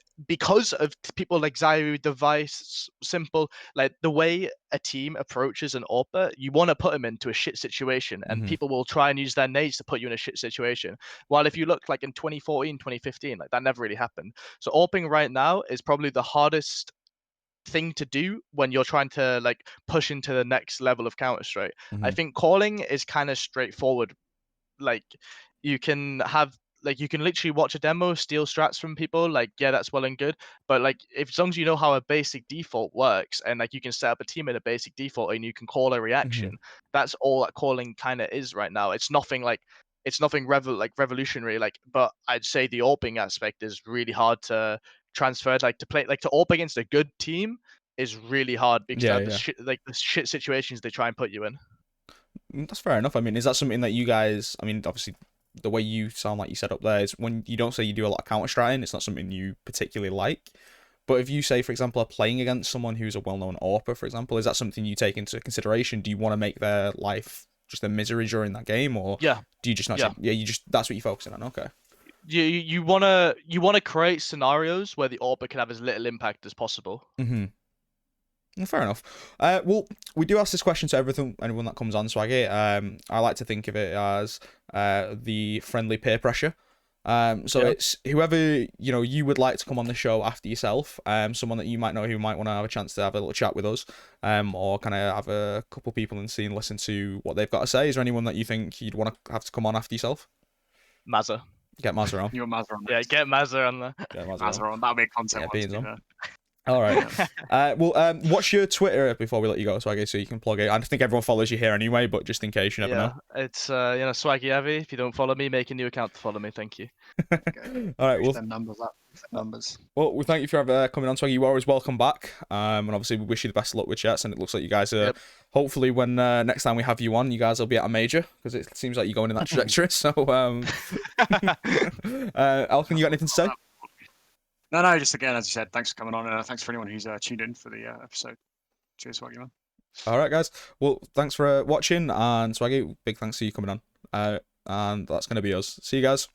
of people like Zayu, Device, Simple, like the way a team approaches an AWPer, you want to put them into a shit situation, and people will try and use their nades to put you in a shit situation. While if you look like in 2014, 2015, like that never really happened. So AWPing right now is probably the hardest thing to do when you're trying to like push into the next level of Counter-Strike. I think calling is kind of straightforward. Like you can have you can literally watch a demo, steal strats from people, like yeah, that's well and good. But like if as long as you know how a basic default works, and like you can set up a team in a basic default and you can call a reaction, that's all that calling kind of is right now. It's nothing revolutionary, like, but I'd say the AWPing aspect is really hard to transfer, like to play, like to AWP against a good team is really hard, because Yeah, the shit situations they try and put you in. That's fair enough. I mean, is that something that you guys, I mean, obviously, the way you sound like you set up there is, when you don't say you do a lot of counter-striking, it's not something you particularly like. But if you say, for example, are playing against someone who's a well-known AWPer, for example, is that something you take into consideration? Do you want to make their life just a misery during that game, or do you just not? Yeah. You just, that's what you're focusing on. Okay. You wanna create scenarios where the AWPer can have as little impact as possible. Fair enough. Well, we do ask this question to anyone that comes on Swaggy. I like to think of it as the friendly peer pressure. So it's whoever you would like to come on the show after yourself. Someone that you might know who might want to have a chance to have a little chat with us. Or kind of have a couple people in the scene listen to what they've got to say. Is there anyone that you think you'd want to have to come on after yourself? Mazza. Get Mazza on. You're Mazza on. Yeah, get Mazza on there. Get Mazza on. That'll be a content one, to be fair. All right. Well, what's your Twitter before we let you go, Swaggy, so you can plug it? I think everyone follows you here anyway, but just in case, you never know. It's Swaggy Heavy. If you don't follow me, make a new account to follow me. Thank you. All right. Well, them numbers up. Numbers. Well, we thank you for coming on, Swaggy. You are always welcome back. And obviously, we wish you the best of luck with CHETZ. And it looks like you guys are. Hopefully, when next time we have you on, you guys will be at a major, because it seems like you're going in that trajectory. So, ALCAN, you got anything to say? No, just again, as you said, thanks for coming on, and thanks for anyone who's tuned in for the episode. Cheers, Swaggy, man. All right, guys. Well, thanks for watching, and Swaggy, big thanks to you coming on. And that's going to be us. See you guys.